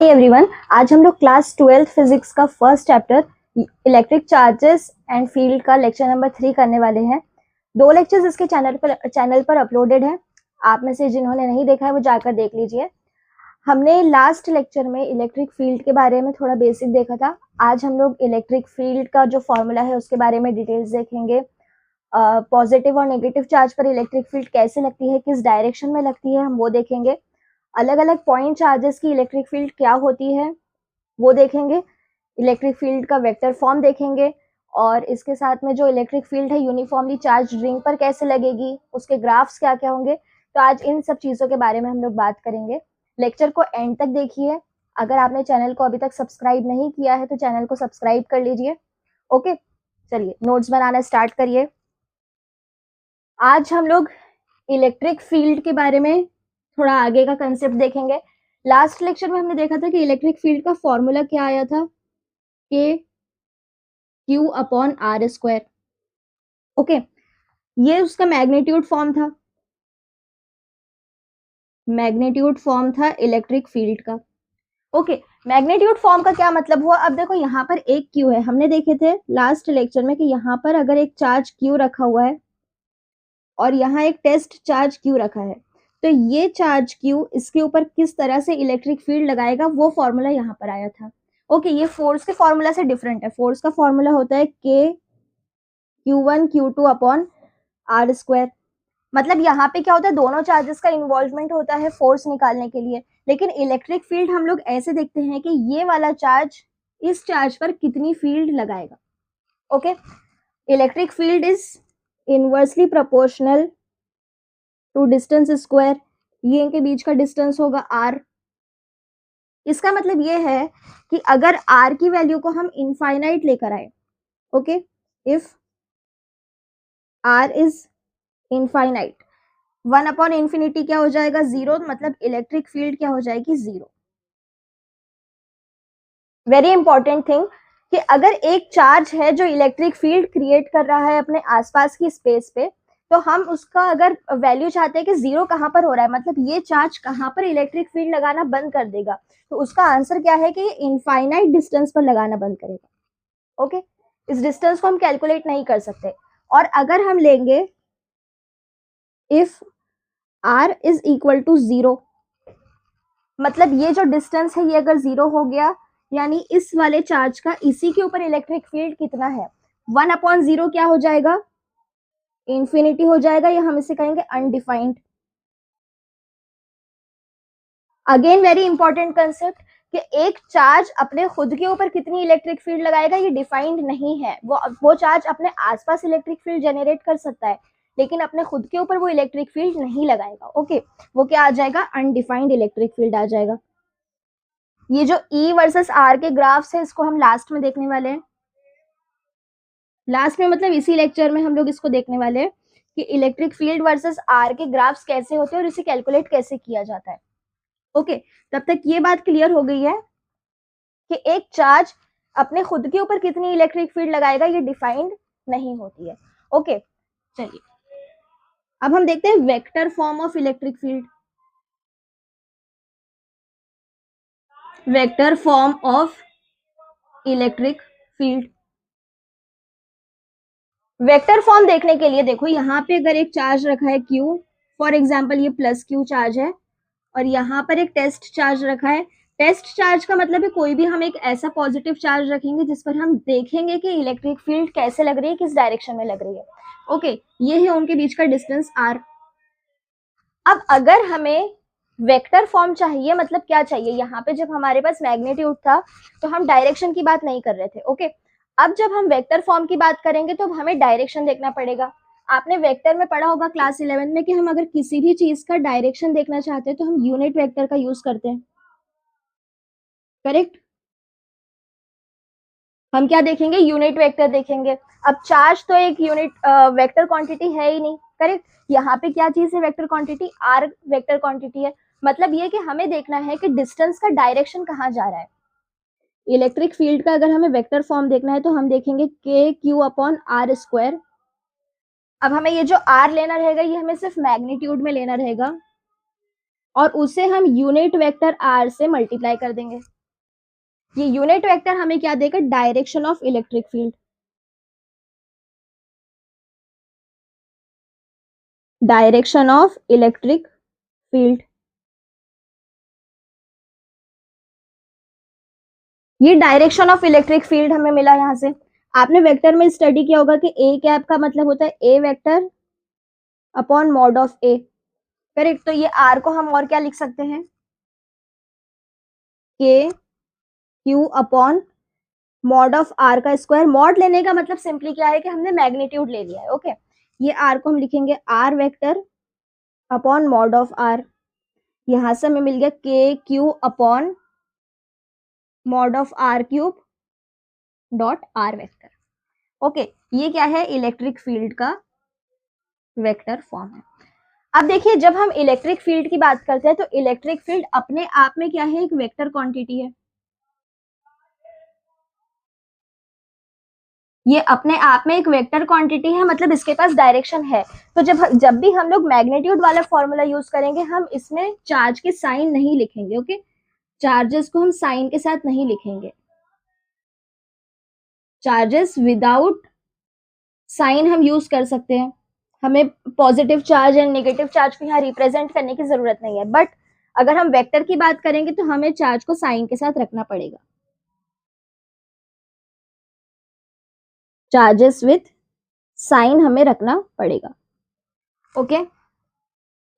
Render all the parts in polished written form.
Everyone, आज हम लोग क्लास 12th फिजिक्स का first chapter electric charges and field का लेक्चर नंबर 3 करने वाले हैं। 2 लेक्चर्स इसके चैनल पर अपलोडेड है। आप में से जिन्होंने नहीं देखा है वो जाकर देख लीजिए। हमने लास्ट लेक्चर में इलेक्ट्रिक फील्ड के बारे में थोड़ा बेसिक देखा था। आज हम लोग इलेक्ट्रिक फील्ड का जो फॉर्मूला है उसके बारे में डिटेल्स देखेंगे। पॉजिटिव और नेगेटिव चार्ज पर इलेक्ट्रिक फील्ड कैसे लगती है, किस डायरेक्शन में लगती है, हम वो देखेंगे। अलग अलग पॉइंट चार्जेस की इलेक्ट्रिक फील्ड क्या होती है वो देखेंगे। इलेक्ट्रिक फील्ड का वेक्टर फॉर्म देखेंगे और इसके साथ में जो इलेक्ट्रिक फील्ड है यूनिफॉर्मली चार्ज रिंग पर कैसे लगेगी, उसके ग्राफ्स क्या क्या होंगे। तो आज इन सब चीज़ों के बारे में हम लोग बात करेंगे। लेक्चर को एंड तक देखिए। अगर आपने चैनल को अभी तक सब्सक्राइब नहीं किया है तो चैनल को सब्सक्राइब कर लीजिए। ओके, चलिए नोट्स बनाना स्टार्ट करिए। आज हम लोग इलेक्ट्रिक फील्ड के बारे में थोड़ा आगे का कंसेप्ट देखेंगे। लास्ट लेक्चर में हमने देखा था कि इलेक्ट्रिक फील्ड का फॉर्मूला क्या आया था, k q upon r square. Okay, ये उसका मैग्नीट्यूड फॉर्म था इलेक्ट्रिक फील्ड का। ओके, मैग्नीट्यूड फॉर्म का क्या मतलब हुआ। अब देखो यहाँ पर एक क्यू है, हमने देखे थे लास्ट लेक्चर में कि यहाँ पर अगर एक चार्ज क्यू रखा हुआ है और यहाँ एक टेस्ट चार्ज क्यू रखा है, तो ये चार्ज क्यू इसके ऊपर किस तरह से इलेक्ट्रिक फील्ड लगाएगा वो फॉर्मूला यहाँ पर आया था। ओके, ये फोर्स के फॉर्मूला से डिफरेंट है। फोर्स का फॉर्मूला होता है के Q1 Q2 upon r square. मतलब यहाँ पे क्या होता है, दोनों चार्जेस का इन्वॉल्वमेंट होता है फोर्स निकालने के लिए। लेकिन इलेक्ट्रिक फील्ड हम लोग ऐसे देखते हैं कि ये वाला चार्ज इस चार्ज पर कितनी फील्ड लगाएगा। Okay, electric field is inversely proportional to distance square. ये इनके बीच का डिस्टेंस होगा आर। इसका मतलब ये है कि अगर आर की वैल्यू को हम इनफाइनाइट लेकर आए, okay, if r is infinite, 1 upon infinity क्या हो जाएगा, 0। मतलब इलेक्ट्रिक फील्ड क्या हो जाएगी, 0। वेरी इंपॉर्टेंट थिंग कि अगर एक चार्ज है जो इलेक्ट्रिक फील्ड क्रिएट कर रहा है अपने आसपास की स्पेस पे, तो हम उसका अगर वैल्यू चाहते हैं कि 0 कहाँ पर हो रहा है, मतलब ये चार्ज कहाँ पर इलेक्ट्रिक फील्ड लगाना बंद कर देगा, तो उसका आंसर क्या है कि ये इनफाइनाइट डिस्टेंस पर लगाना बंद करेगा। ओके, इस डिस्टेंस को हम कैलकुलेट नहीं कर सकते। और अगर हम लेंगे if r is equal to 0, मतलब ये जो डिस्टेंस है ये अगर 0 हो गया, यानी इस वाले चार्ज का इसी के ऊपर इलेक्ट्रिक फील्ड कितना है, 1 अपॉन 0 क्या हो जाएगा, इंफिनिटी हो जाएगा, या हम इसे कहेंगे undefined. Again very important concept कि एक चार्ज अपने खुद के ऊपर कितनी इलेक्ट्रिक फील्ड लगाएगा ये डिफाइंड नहीं है। वो चार्ज अपने आसपास इलेक्ट्रिक फील्ड जनरेट कर सकता है, लेकिन अपने खुद के ऊपर वो इलेक्ट्रिक फील्ड नहीं लगाएगा। ओके, वो क्या आ जाएगा, अनडिफाइंड इलेक्ट्रिक फील्ड आ जाएगा। ये जो E वर्सेस R के ग्राफ्स है इसको हम लास्ट में देखने वाले हैं। लास्ट में मतलब इसी लेक्चर में हम लोग इसको देखने वाले हैं कि इलेक्ट्रिक फील्ड वर्सेस R के ग्राफ्स कैसे होते हैं और इसे कैलकुलेट कैसे किया जाता है। ओके, तब तक ये बात क्लियर हो गई है कि एक चार्ज अपने खुद के ऊपर कितनी इलेक्ट्रिक फील्ड लगाएगा ये डिफाइंड नहीं होती है। ओके, चलिए अब हम देखते हैं vector form of electric field. Vector form of electric field, vector form देखने के लिए देखो, यहाँ पे अगर एक चार्ज रखा है Q, फॉर एग्जांपल ये प्लस Q चार्ज है, और यहाँ पर एक टेस्ट चार्ज रखा है। टेस्ट चार्ज का मतलब है कोई भी हम एक ऐसा पॉजिटिव चार्ज रखेंगे जिस पर हम देखेंगे कि इलेक्ट्रिक फील्ड कैसे लग रही है, किस डायरेक्शन में लग रही है। ओके, ये है उनके बीच का डिस्टेंस r। अब अगर हमें वेक्टर फॉर्म चाहिए, मतलब क्या चाहिए, यहाँ पे जब हमारे पास मैग्नीट्यूड था तो हम डायरेक्शन की बात नहीं कर रहे थे। ओके, अब जब हम वेक्टर फॉर्म की बात करेंगे तो हमें डायरेक्शन देखना पड़ेगा। आपने वेक्टर में पढ़ा होगा क्लास 11 में कि हम अगर किसी भी चीज का डायरेक्शन देखना चाहते हैं तो हम यूनिट वेक्टर का यूज करते हैं, करेक्ट। हम क्या देखेंगे, यूनिट वेक्टर देखेंगे। अब चार्ज तो एक यूनिट वेक्टर क्वांटिटी है ही नहीं, करेक्ट। यहाँ पे क्या चीज है, vector quantity, r vector quantity है। मतलब ये कि हमें देखना है कि डिस्टेंस का डायरेक्शन कहाँ जा रहा है। इलेक्ट्रिक फील्ड का अगर हमें वेक्टर फॉर्म देखना है तो हम देखेंगे के क्यू अपॉन आर स्क्वायर। अब हमें ये जो आर लेना रहेगा ये हमें सिर्फ मैग्नीट्यूड में लेना रहेगा और उसे हम यूनिट वेक्टर आर से मल्टीप्लाई कर देंगे। ये यूनिट वेक्टर हमें क्या देगा, direction of electric field, direction of electric field. ये डायरेक्शन ऑफ इलेक्ट्रिक फील्ड हमें मिला यहाँ से। आपने वेक्टर में स्टडी किया होगा कि ए कैप का मतलब होता है a vector upon mod of a, correct. तो ये आर को हम और क्या लिख सकते हैं, k q upon mod of r का स्क्वायर। मॉड लेने का मतलब सिंपली क्या है कि हमने मैग्नीट्यूड ले लिया है, ओके। ये आर को हम लिखेंगे r vector upon mod of r, यहां से हमें मिल गया k q upon mod of r cube dot r vector, okay. ये क्या है, इलेक्ट्रिक फील्ड का वेक्टर फॉर्म है। अब देखिए, जब हम इलेक्ट्रिक फील्ड की बात करते हैं तो इलेक्ट्रिक फील्ड अपने आप में क्या है, एक वेक्टर क्वांटिटी है। ये अपने आप में एक वेक्टर क्वांटिटी है, मतलब इसके पास डायरेक्शन है। तो जब भी हम लोग मैग्नीट्यूड वाला फॉर्मूला यूज करेंगे, हम इसमें चार्ज के साइन नहीं लिखेंगे, ओके। चार्जेस को हम साइन के साथ नहीं लिखेंगे, चार्जेस विदाउट साइन हम यूज कर सकते हैं। हमें positive charge and negative charge को यहाँ रिप्रेजेंट करने की जरूरत नहीं है, बट अगर हम वेक्टर की बात करेंगे तो हमें चार्ज को साइन के साथ रखना पड़ेगा, चार्जेस विथ साइन हमें रखना पड़ेगा, ओके।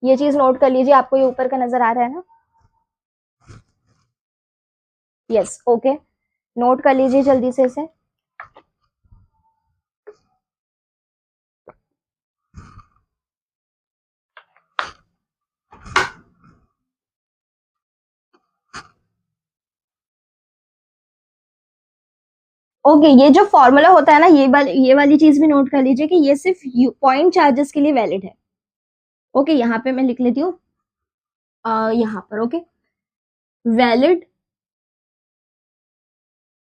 ये चीज नोट कर लीजिए, आपको ये ऊपर का नजर आ रहा है ना, यस, ओके। नोट कर लीजिए जल्दी से इसे। ओके, ये जो फॉर्मूला होता है ना, ये वाली चीज भी नोट कर लीजिए कि ये सिर्फ पॉइंट चार्जेस के लिए वैलिड है, ओके। यहाँ पे मैं लिख लेती हूँ, यहाँ पर, okay. Valid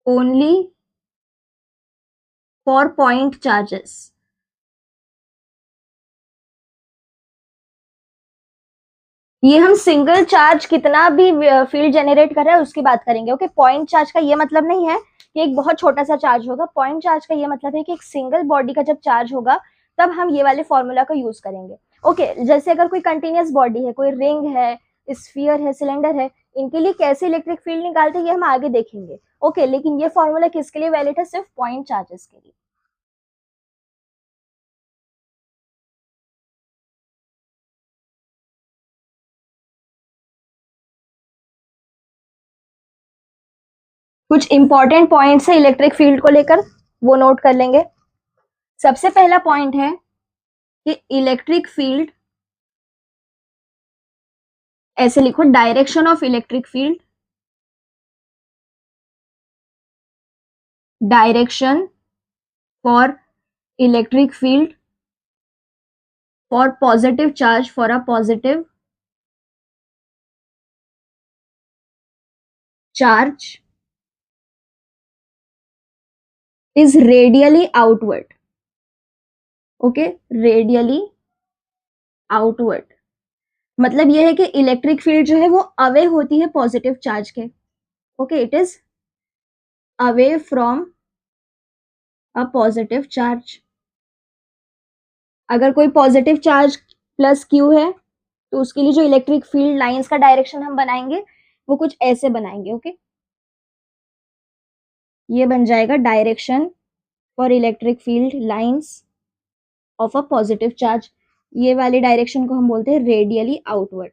only for point charges. ये हम सिंगल चार्ज कितना भी फील्ड जनरेट कर रहे हैं उसकी बात करेंगे, ओके। पॉइंट चार्ज का ये मतलब नहीं है कि एक बहुत छोटा सा चार्ज होगा। पॉइंट चार्ज का ये मतलब है कि एक सिंगल बॉडी का जब चार्ज होगा तब हम ये वाले फॉर्मूला का यूज करेंगे, ओके। जैसे अगर कोई कंटिन्यूअस बॉडी है, कोई रिंग है, स्फीयर है, सिलेंडर है, इनके लिए कैसे इलेक्ट्रिक फील्ड निकालते हैं ये हम आगे देखेंगे, ओके। लेकिन ये फॉर्मूला किसके लिए वैलिड है, सिर्फ पॉइंट चार्जेस के लिए। कुछ इंपॉर्टेंट पॉइंट्स है इलेक्ट्रिक फील्ड को लेकर, वो नोट कर लेंगे। सबसे पहला पॉइंट है कि इलेक्ट्रिक फील्ड, ऐसे लिखो, direction of electric field, direction for electric field for positive charge, for a positive charge is radially outward, okay, radially outward. मतलब यह है कि इलेक्ट्रिक फील्ड जो है वो अवे होती है पॉजिटिव चार्ज के, okay. It is away from a positive charge. अगर कोई पॉजिटिव चार्ज प्लस क्यू है तो उसके लिए जो इलेक्ट्रिक फील्ड लाइंस का डायरेक्शन हम बनाएंगे वो कुछ ऐसे बनाएंगे, ओके। ये बन जाएगा direction for electric field lines of a positive charge. ये वाली डायरेक्शन को हम बोलते हैं radially outward,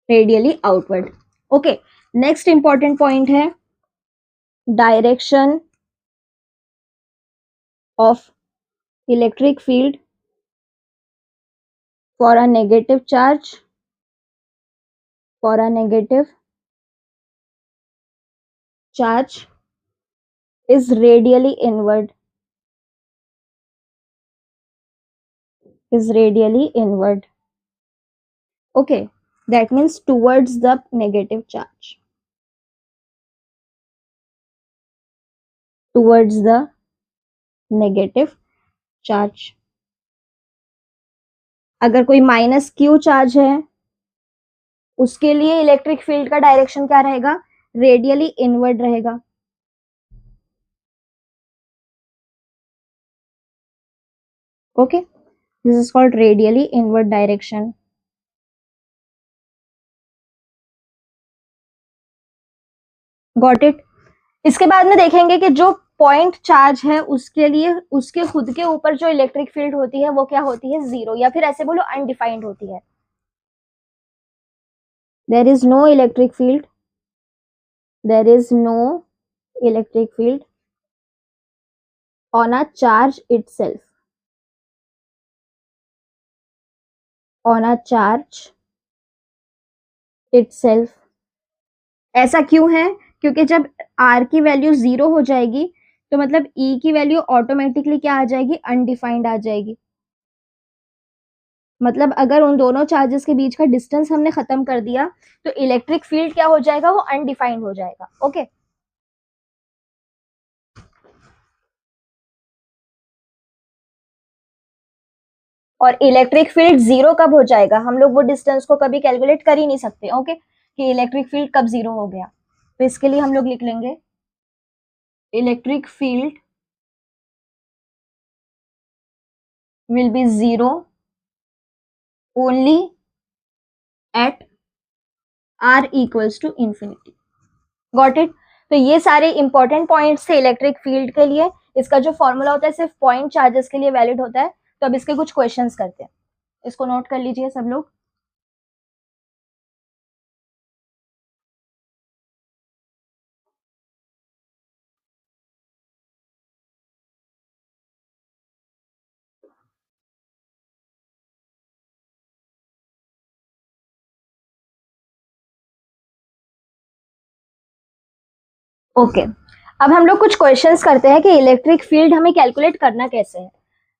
radially outward, okay. Next important point है direction of electric field for a negative charge, for a negative charge is radially inward, is radially inward, okay. That means towards the negative charge, towards the negative charge। अगर कोई minus Q charge है उसके लिए electric field का direction क्या रहेगा, radially inward रहेगा। Okay, this is called radially inward direction. Got it. इसके बाद में देखेंगे कि जो पॉइंट चार्ज है उसके लिए उसके खुद के ऊपर जो इलेक्ट्रिक फील्ड होती है वो क्या होती है, जीरो, या फिर ऐसे बोलो अनडिफाइंड होती है। There is no electric field, there is no electric field on a charge itself, on a charge itself। ऐसा क्यों है, क्योंकि जब r की वैल्यू जीरो हो जाएगी तो मतलब E की वैल्यू ऑटोमेटिकली क्या आ जाएगी, अनडिफाइंड आ जाएगी। मतलब अगर उन दोनों चार्जेस के बीच का डिस्टेंस हमने खत्म कर दिया तो इलेक्ट्रिक फील्ड क्या हो जाएगा, वो अनडिफाइंड हो जाएगा। ओके, और इलेक्ट्रिक फील्ड जीरो कब हो जाएगा, हम लोग वो डिस्टेंस को कभी कैलकुलेट कर ही नहीं सकते। ओके, कि इलेक्ट्रिक फील्ड कब जीरो हो गया, तो इसके लिए हम लोग लिख लेंगे electric field will be zero only at r equals to infinity। Got it. तो ये सारे इंपॉर्टेंट पॉइंट्स थे इलेक्ट्रिक फील्ड के लिए। इसका जो फॉर्मूला होता है सिर्फ पॉइंट चार्जेस के लिए वैलिड होता है। तो अब इसके कुछ क्वेश्चंस करते हैं, इसको नोट कर लीजिए सब लोग। ओके, अब हम लोग कुछ क्वेश्चंस करते हैं कि इलेक्ट्रिक फील्ड हमें कैलकुलेट करना कैसे है।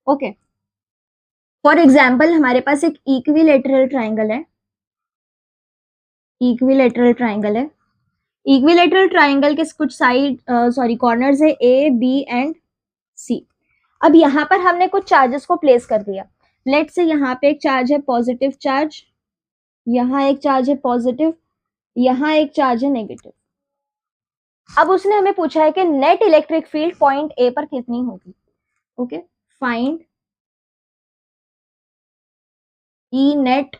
ओके, फॉर एग्जाम्पल हमारे पास एक इक्विलेटरल ट्राइंगल है, इक्विलेटरल ट्राइंगल है। इक्विलेटरल ट्राइंगल के कुछ साइड कॉर्नर्स है ए बी एंड सी। अब यहाँ पर हमने कुछ चार्जेस को प्लेस कर दिया। लेट से यहाँ पे एक चार्ज है पॉजिटिव चार्ज, यहाँ एक चार्ज है पॉजिटिव, यहाँ एक चार्ज है नेगेटिव। अब उसने हमें पूछा है कि net electric field point A पर कितनी होगी। Okay, find E net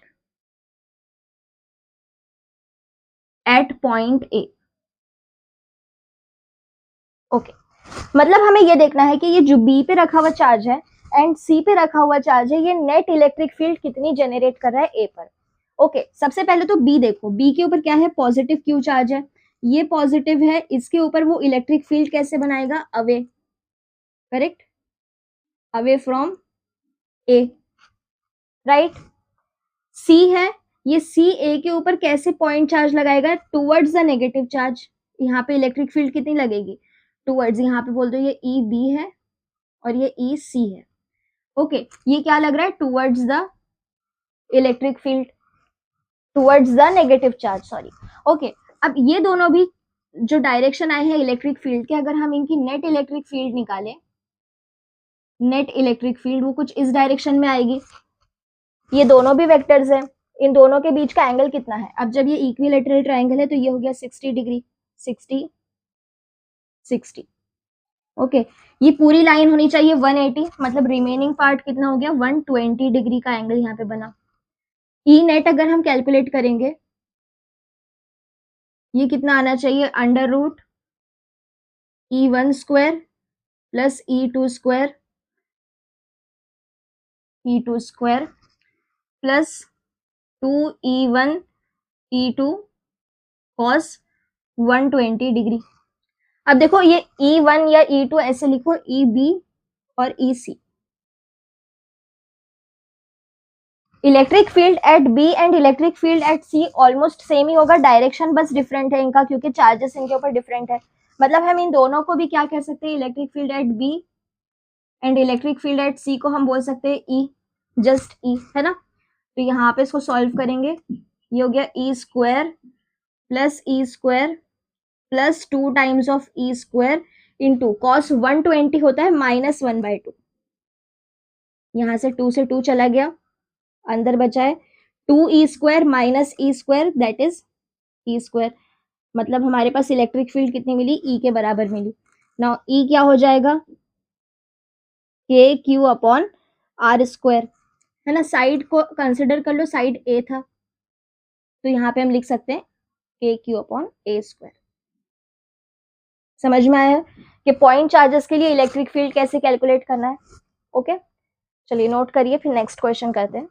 at point A. Okay, मतलब हमें ये देखना है कि ये जो बी पे रखा हुआ चार्ज है एंड सी पे रखा हुआ चार्ज है, ये नेट इलेक्ट्रिक फील्ड कितनी जनरेट कर रहा है ए पर। ओके, सबसे पहले तो बी देखो, बी के ऊपर क्या है, पॉजिटिव क्यू चार्ज है, ये पॉजिटिव है, इसके ऊपर वो इलेक्ट्रिक फील्ड कैसे बनाएगा, away, correct, away from A, right. C है, ये सी ए के ऊपर कैसे पॉइंट चार्ज लगाएगा, टूवर्ड्स द नेगेटिव चार्ज। यहाँ पे इलेक्ट्रिक फील्ड कितनी लगेगी, टूवर्ड्स, यहाँ पे बोल दो ये ई बी है और ये ई सी है। ओके, ये क्या लग रहा है, towards the electric field, towards the negative charge, sorry. Okay, अब ये दोनों भी जो डायरेक्शन आए हैं इलेक्ट्रिक फील्ड के, अगर हम इनकी नेट इलेक्ट्रिक फील्ड निकालें, नेट इलेक्ट्रिक फील्ड वो कुछ इस डायरेक्शन में आएगी। ये दोनों भी वेक्टर्स हैं, इन दोनों के बीच का एंगल कितना है, अब जब ये इक्विलेटरल ट्राइंगल है तो ये हो गया 60 डिग्री, 60 60। ओके, ये पूरी लाइन होनी चाहिए 180, मतलब रिमेनिंग पार्ट कितना हो गया, 120 डिग्री का एंगल यहाँ पे बना। ई नेट अगर हम कैलकुलेट करेंगे, ये कितना आना चाहिए, under root E1 square plus E2 square, E2 square plus 2E1 E2 cos 120 degree. अब देखो ये E1 या E2 ऐसे लिखो, EB और EC। Electric field at B and electric field at C almost same ही होगा, डायरेक्शन बस डिफरेंट है इनका, क्योंकि चार्जेस इनके ऊपर डिफरेंट है। मतलब हम इन दोनों को भी क्या कह सकते हैं, electric field at B and electric field at C को हम बोल सकते हैं ई, जस्ट ई, है ना। तो यहाँ पे इसको सॉल्व करेंगे, ये हो गया E square plus 2 times of E square into cos 120 होता है -1/2, यहाँ से 2 से 2 चला गया, अंदर बचा है 2e² minus e², that is e²। मतलब हमारे पास इलेक्ट्रिक फील्ड कितनी मिली, ई के बराबर मिली। नाउ ई क्या हो जाएगा, KQ/r², है ना। साइड को कंसिडर कर लो, साइड ए था, तो यहाँ पे हम लिख सकते हैं KQ/a²। समझ में आया कि पॉइंट चार्जेस के लिए इलेक्ट्रिक फील्ड कैसे कैलकुलेट करना है। ओके, चलिए नोट करिए, फिर नेक्स्ट क्वेश्चन करते हैं।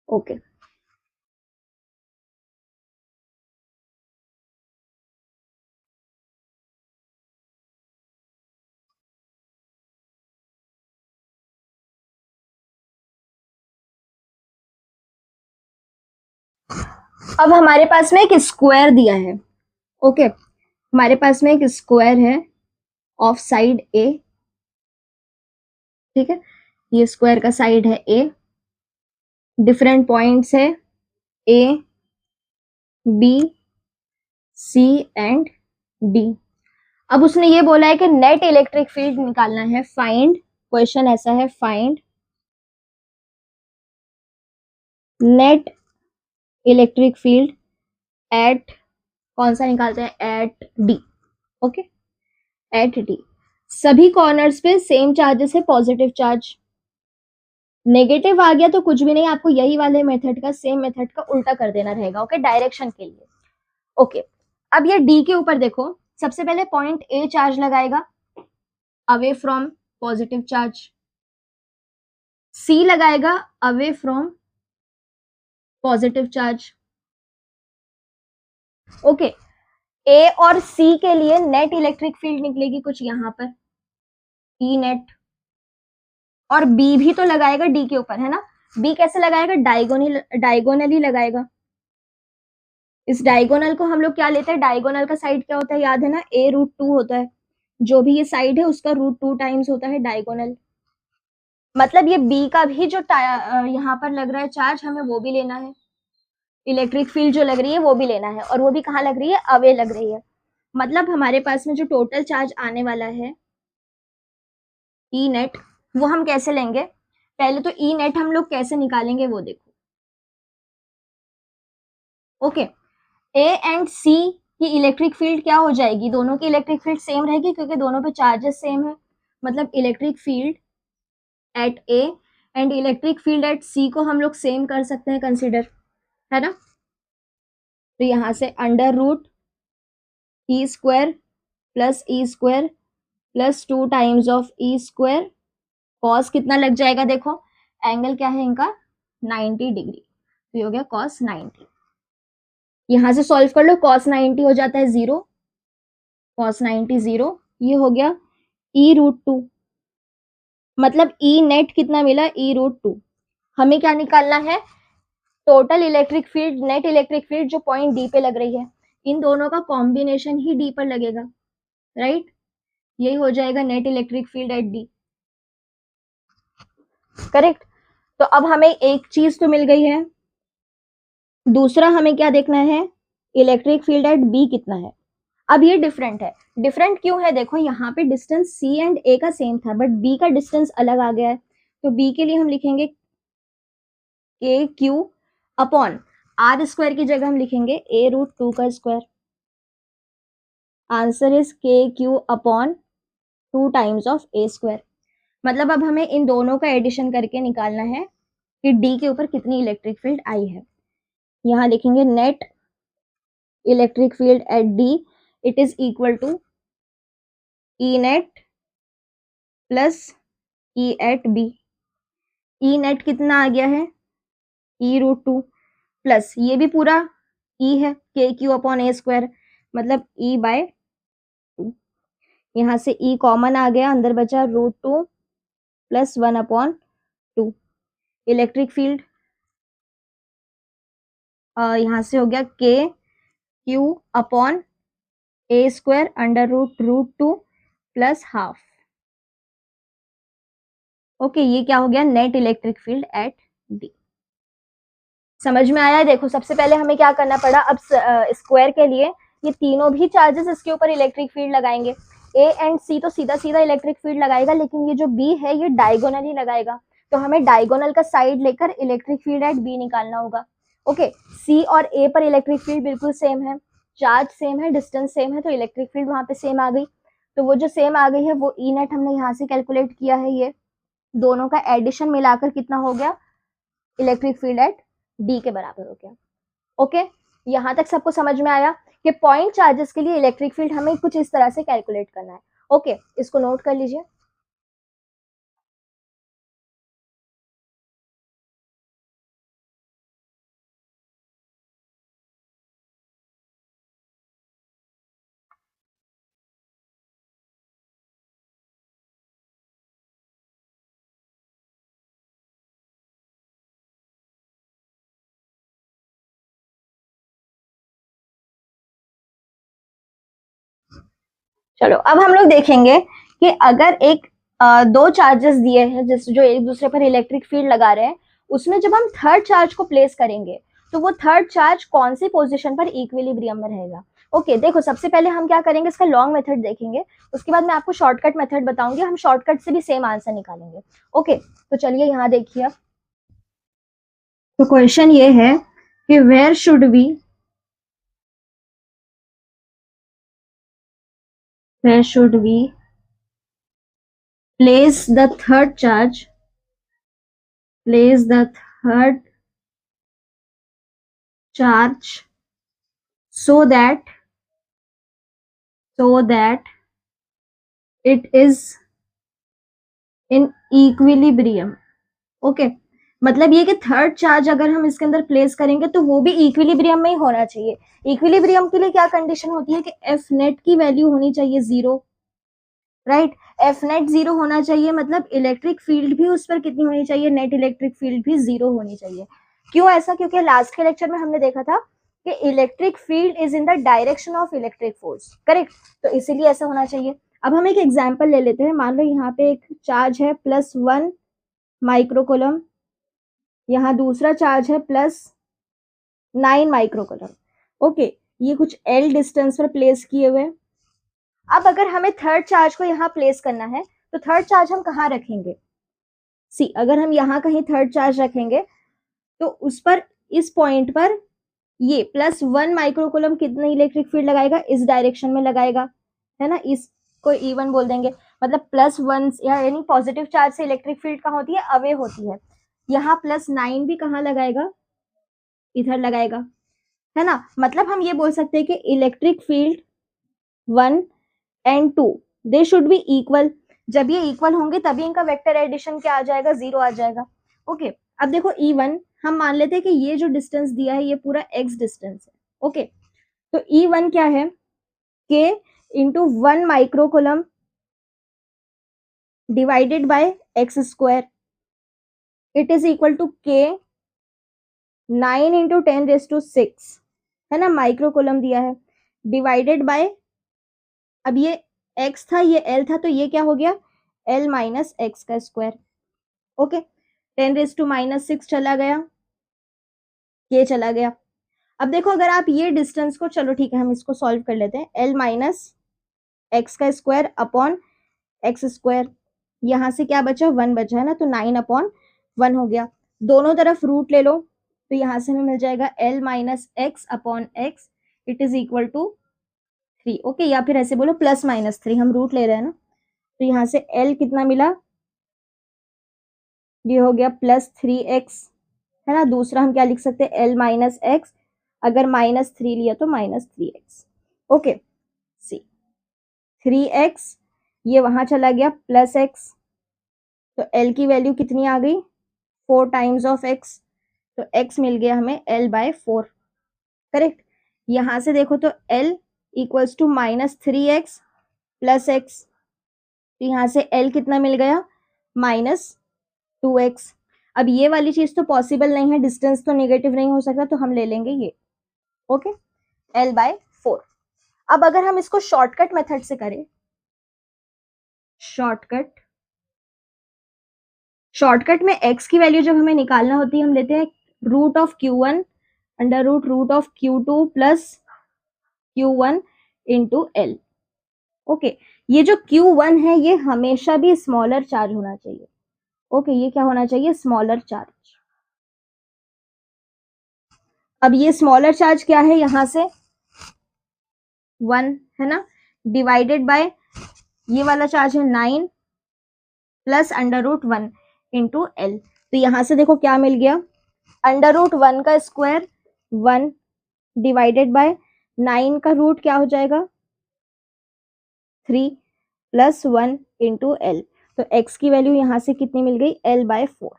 ओके, अब हमारे पास में एक स्क्वायर दिया है। ओके, हमारे पास में एक स्क्वायर है ऑफ साइड ए, ठीक है। ये स्क्वायर का साइड है ए, डिफरेंट पॉइंट्स है ए, बी, सी एंड डी। अब उसने ये बोला है कि नेट इलेक्ट्रिक फील्ड निकालना है, फाइंड, क्वेश्चन ऐसा है, find net electric field at, कौन सा निकालते हैं, at D. Okay, at D सभी कॉर्नर्स पे सेम चार्जेस है, पॉजिटिव चार्ज। नेगेटिव आ गया तो कुछ भी नहीं, आपको यही वाले मेथड का, सेम मेथड का उल्टा कर देना रहेगा। ओके, डायरेक्शन के लिए। ओके, अब ये डी के ऊपर देखो, सबसे पहले पॉइंट ए चार्ज लगाएगा away from positive charge, C लगाएगा away from positive charge. Okay, A और सी के लिए नेट इलेक्ट्रिक फील्ड निकलेगी कुछ यहां पर, ई नेट, और बी भी तो लगाएगा डी के ऊपर, है ना। बी कैसे लगाएगा, डायगोनली लगाएगा। इस डायगोनल को हम लोग क्या लेते हैं, डायगोनल का साइड क्या होता है, याद है ना, a√2 होता है। जो भी ये साइड है उसका √2 टाइम्स होता है डायगोनल। मतलब ये बी का भी जो यहाँ पर लग रहा है चार्ज, हमें वो भी लेना है, इलेक्ट्रिक फील्ड जो लग रही है वो भी लेना है, और वो भी कहाँ लग रही है, अवे लग रही है। मतलब हमारे पास में जो टोटल चार्ज आने वाला है ई नेट, वो हम कैसे लेंगे, पहले तो ई नेट हम लोग कैसे निकालेंगे वो देखो। ओके, ए एंड सी की इलेक्ट्रिक फील्ड क्या हो जाएगी, दोनों की इलेक्ट्रिक फील्ड सेम रहेगी क्योंकि दोनों पे चार्जेस सेम है। मतलब electric field at A and electric field at C को हम लोग सेम कर सकते हैं कंसिडर, है ना। तो यहाँ से √e² plus e² plus 2 times of e², cos कितना लग जाएगा, देखो एंगल क्या है इनका, 90 डिग्री, तो ये हो गया कॉस 90। यहां से सॉल्व कर लो, cos 90 हो जाता है 0, cos 90 0, ये हो गया e√2। मतलब ई नेट कितना मिला, e√2। हमें क्या निकालना है, total electric field, net electric field जो पॉइंट डी पे लग रही है, इन दोनों का कॉम्बिनेशन ही डी पर लगेगा, राइट। यही हो जाएगा net electric field at D, correct. तो अब हमें एक चीज तो मिल गई है, दूसरा हमें क्या देखना है, इलेक्ट्रिक फील्ड एट बी कितना है। अब ये डिफरेंट है, डिफरेंट क्यों है, देखो यहाँ पे डिस्टेंस सी एंड ए का सेम था, बट बी का डिस्टेंस अलग आ गया है। तो बी के लिए हम लिखेंगे KQ/r² की जगह हम लिखेंगे a√2 का square. Answer is KQ/2 times of a²। मतलब अब हमें इन दोनों का एडिशन करके निकालना है कि डी के ऊपर कितनी इलेक्ट्रिक फील्ड आई है। यहाँ लिखेंगे net electric field at D, it is equal to E net plus E at B. E net कितना आ गया है, e√2 प्लस ये भी पूरा ई है, KQ/a², मतलब e/2। यहाँ से ई कॉमन आ गया, अंदर बचा √2 प्लस 1/2। इलेक्ट्रिक फील्ड यहाँ से हो गया KQ/a² under √2 plus half. Okay, ये क्या हो गया, net electric field at D. समझ में आया है। देखो सबसे पहले हमें क्या करना पड़ा, अब स्क्वायर के लिए ये तीनों भी चार्जेस इसके ऊपर इलेक्ट्रिक फील्ड लगाएंगे। ए एंड सी तो सीधा सीधा इलेक्ट्रिक फील्ड लगाएगा, लेकिन ये जो बी है ये डायगोनली लगाएगा। तो हमें डायगोनल का साइड लेकर इलेक्ट्रिक फील्ड एट बी निकालना होगा। ओके, सी और ए पर इलेक्ट्रिक फील्ड बिल्कुल सेम है, चार्ज सेम है, डिस्टेंस सेम है, तो इलेक्ट्रिक फील्ड वहां पे सेम आ गई। तो वो जो सेम आ गई है वो ई नेट हमने यहाँ से कैलकुलेट किया है। ये दोनों का एडिशन मिलाकर कितना हो गया, इलेक्ट्रिक फील्ड एट डी के बराबर हो गया। ओके, यहाँ तक सबको समझ में आया कि पॉइंट चार्जेस के लिए इलेक्ट्रिक फील्ड हमें कुछ इस तरह से कैलकुलेट करना है। ओके, इसको नोट कर लीजिए। चलो अब हम लोग देखेंगे कि अगर एक दो चार्जेस दिए हैं जो एक दूसरे पर इलेक्ट्रिक फील्ड लगा रहे हैं, उसमें जब हम थर्ड चार्ज को प्लेस करेंगे तो वो थर्ड चार्ज कौन सी पोजीशन पर इक्विलिब्रियम में रहेगा। ओके, देखो सबसे पहले हम क्या करेंगे, इसका लॉन्ग मेथड देखेंगे, उसके बाद मैं आपको शॉर्टकट मेथड बताऊंगी, हम शॉर्टकट से भी सेम आंसर निकालेंगे। ओके, तो चलिए यहाँ देखिए, तो क्वेश्चन ये है कि where should we place the third charge so that it is in equilibrium। Okay, मतलब ये कि थर्ड चार्ज अगर हम इसके अंदर प्लेस करेंगे तो वो भी इक्विलिब्रियम में ही होना चाहिए। इक्विलिब्रियम के लिए क्या कंडीशन होती है कि एफ नेट की वैल्यू होनी चाहिए zero, right. F net zero होना चाहिए, मतलब इलेक्ट्रिक फील्ड भी उस पर कितनी होनी चाहिए, नेट इलेक्ट्रिक फील्ड भी जीरो होनी चाहिए। क्यों ऐसा, क्योंकि लास्ट के लेक्चर में हमने देखा था कि electric field is in the direction of electric force, correct, तो इसीलिए ऐसा होना चाहिए। अब हम एक एग्जाम्पल ले लेते हैं, मान लो यहाँ पे एक चार्ज है +1 माइक्रोकोलम, यहाँ दूसरा चार्ज है +9 माइक्रोकोलम। ओके, ये कुछ एल डिस्टेंस पर प्लेस किए हुए। अब अगर हमें थर्ड चार्ज को यहाँ प्लेस करना है तो थर्ड चार्ज हम कहाँ रखेंगे, सी अगर हम यहाँ कहीं थर्ड चार्ज रखेंगे तो उस पर, इस पॉइंट पर ये +1 माइक्रोकोलम कितना इलेक्ट्रिक फील्ड लगाएगा, इस डायरेक्शन में लगाएगा, है ना, इसको E1 बोल देंगे। मतलब +1 यानी पॉजिटिव चार्ज से इलेक्ट्रिक फील्ड कहाँ होती है, अवे होती है। यहाँ +9 भी कहाँ लगाएगा, इधर लगाएगा, है ना। मतलब हम ये बोल सकते हैं कि electric field 1 and 2 they should be equal. जब ये इक्वल होंगे तभी इनका वेक्टर एडिशन क्या आ जाएगा, जीरो आ जाएगा। ओके, अब देखो E1 हम मान लेते हैं कि ये जो डिस्टेंस दिया है ये पूरा x डिस्टेंस है। ओके, तो E1 क्या है, k into 1 microcoulomb divided by x square, it is equal to k 9 into 10⁶, है ना, माइक्रोकोलम दिया है, डिवाइडेड बाय, अब ये x था ये l था तो ये क्या हो गया, l माइनस एक्स का स्क्वायर। ओके, 10⁻⁻6 चला गया, ये चला गया। अब देखो अगर आप ये डिस्टेंस को, चलो ठीक है हम इसको सॉल्व कर लेते हैं, l माइनस एक्स का स्क्वायर अपॉन एक्स स्क्वायर, यहाँ से क्या बचा, 1 बचा, है ना, तो 9/1 हो गया। दोनों तरफ रूट ले लो तो यहाँ से हमें मिल जाएगा l minus x upon x, it is equal to 3। Okay, या फिर ऐसे बोलो +-3, हम रूट ले रहे हैं ना, तो यहाँ से l कितना मिला, ये हो गया +3x, है ना। दूसरा हम क्या लिख सकते हैं, l माइनस एक्स, अगर -3 लिया तो -3x। ओके, सी 3x, ये वहां चला गया +x, तो l की वैल्यू कितनी आ गई, 4 टाइम्स ऑफ x, तो x मिल गया हमें l/4, करेक्ट। यहां से देखो तो l equals to -3x + x, तो यहाँ से l कितना मिल गया, -2x। अब ये वाली चीज तो पॉसिबल नहीं है, डिस्टेंस तो नेगेटिव नहीं हो सकता, तो हम ले लेंगे ये, ओके, l/4। अब अगर हम इसको शॉर्टकट मेथड से करें, शॉर्टकट में x की वैल्यू जब हमें निकालना होती है हम लेते हैं √Q1 √Q2 plus Q1 into L। Okay, ये जो Q1 है ये हमेशा भी स्मॉलर चार्ज होना चाहिए। ओके, ये क्या होना चाहिए, स्मॉलर चार्ज। अब ये स्मॉलर चार्ज क्या है, यहां से 1 है ना, डिवाइडेड बाय ये वाला चार्ज है 9 प्लस √1 इंटू एल। तो यहां से देखो क्या मिल गया, √1 का स्क्वायर 1 डिवाइडेड बाय 9 का रूट क्या हो जाएगा 3 प्लस 1 इंटू एल। तो x की वैल्यू यहां से कितनी मिल गई, L/4।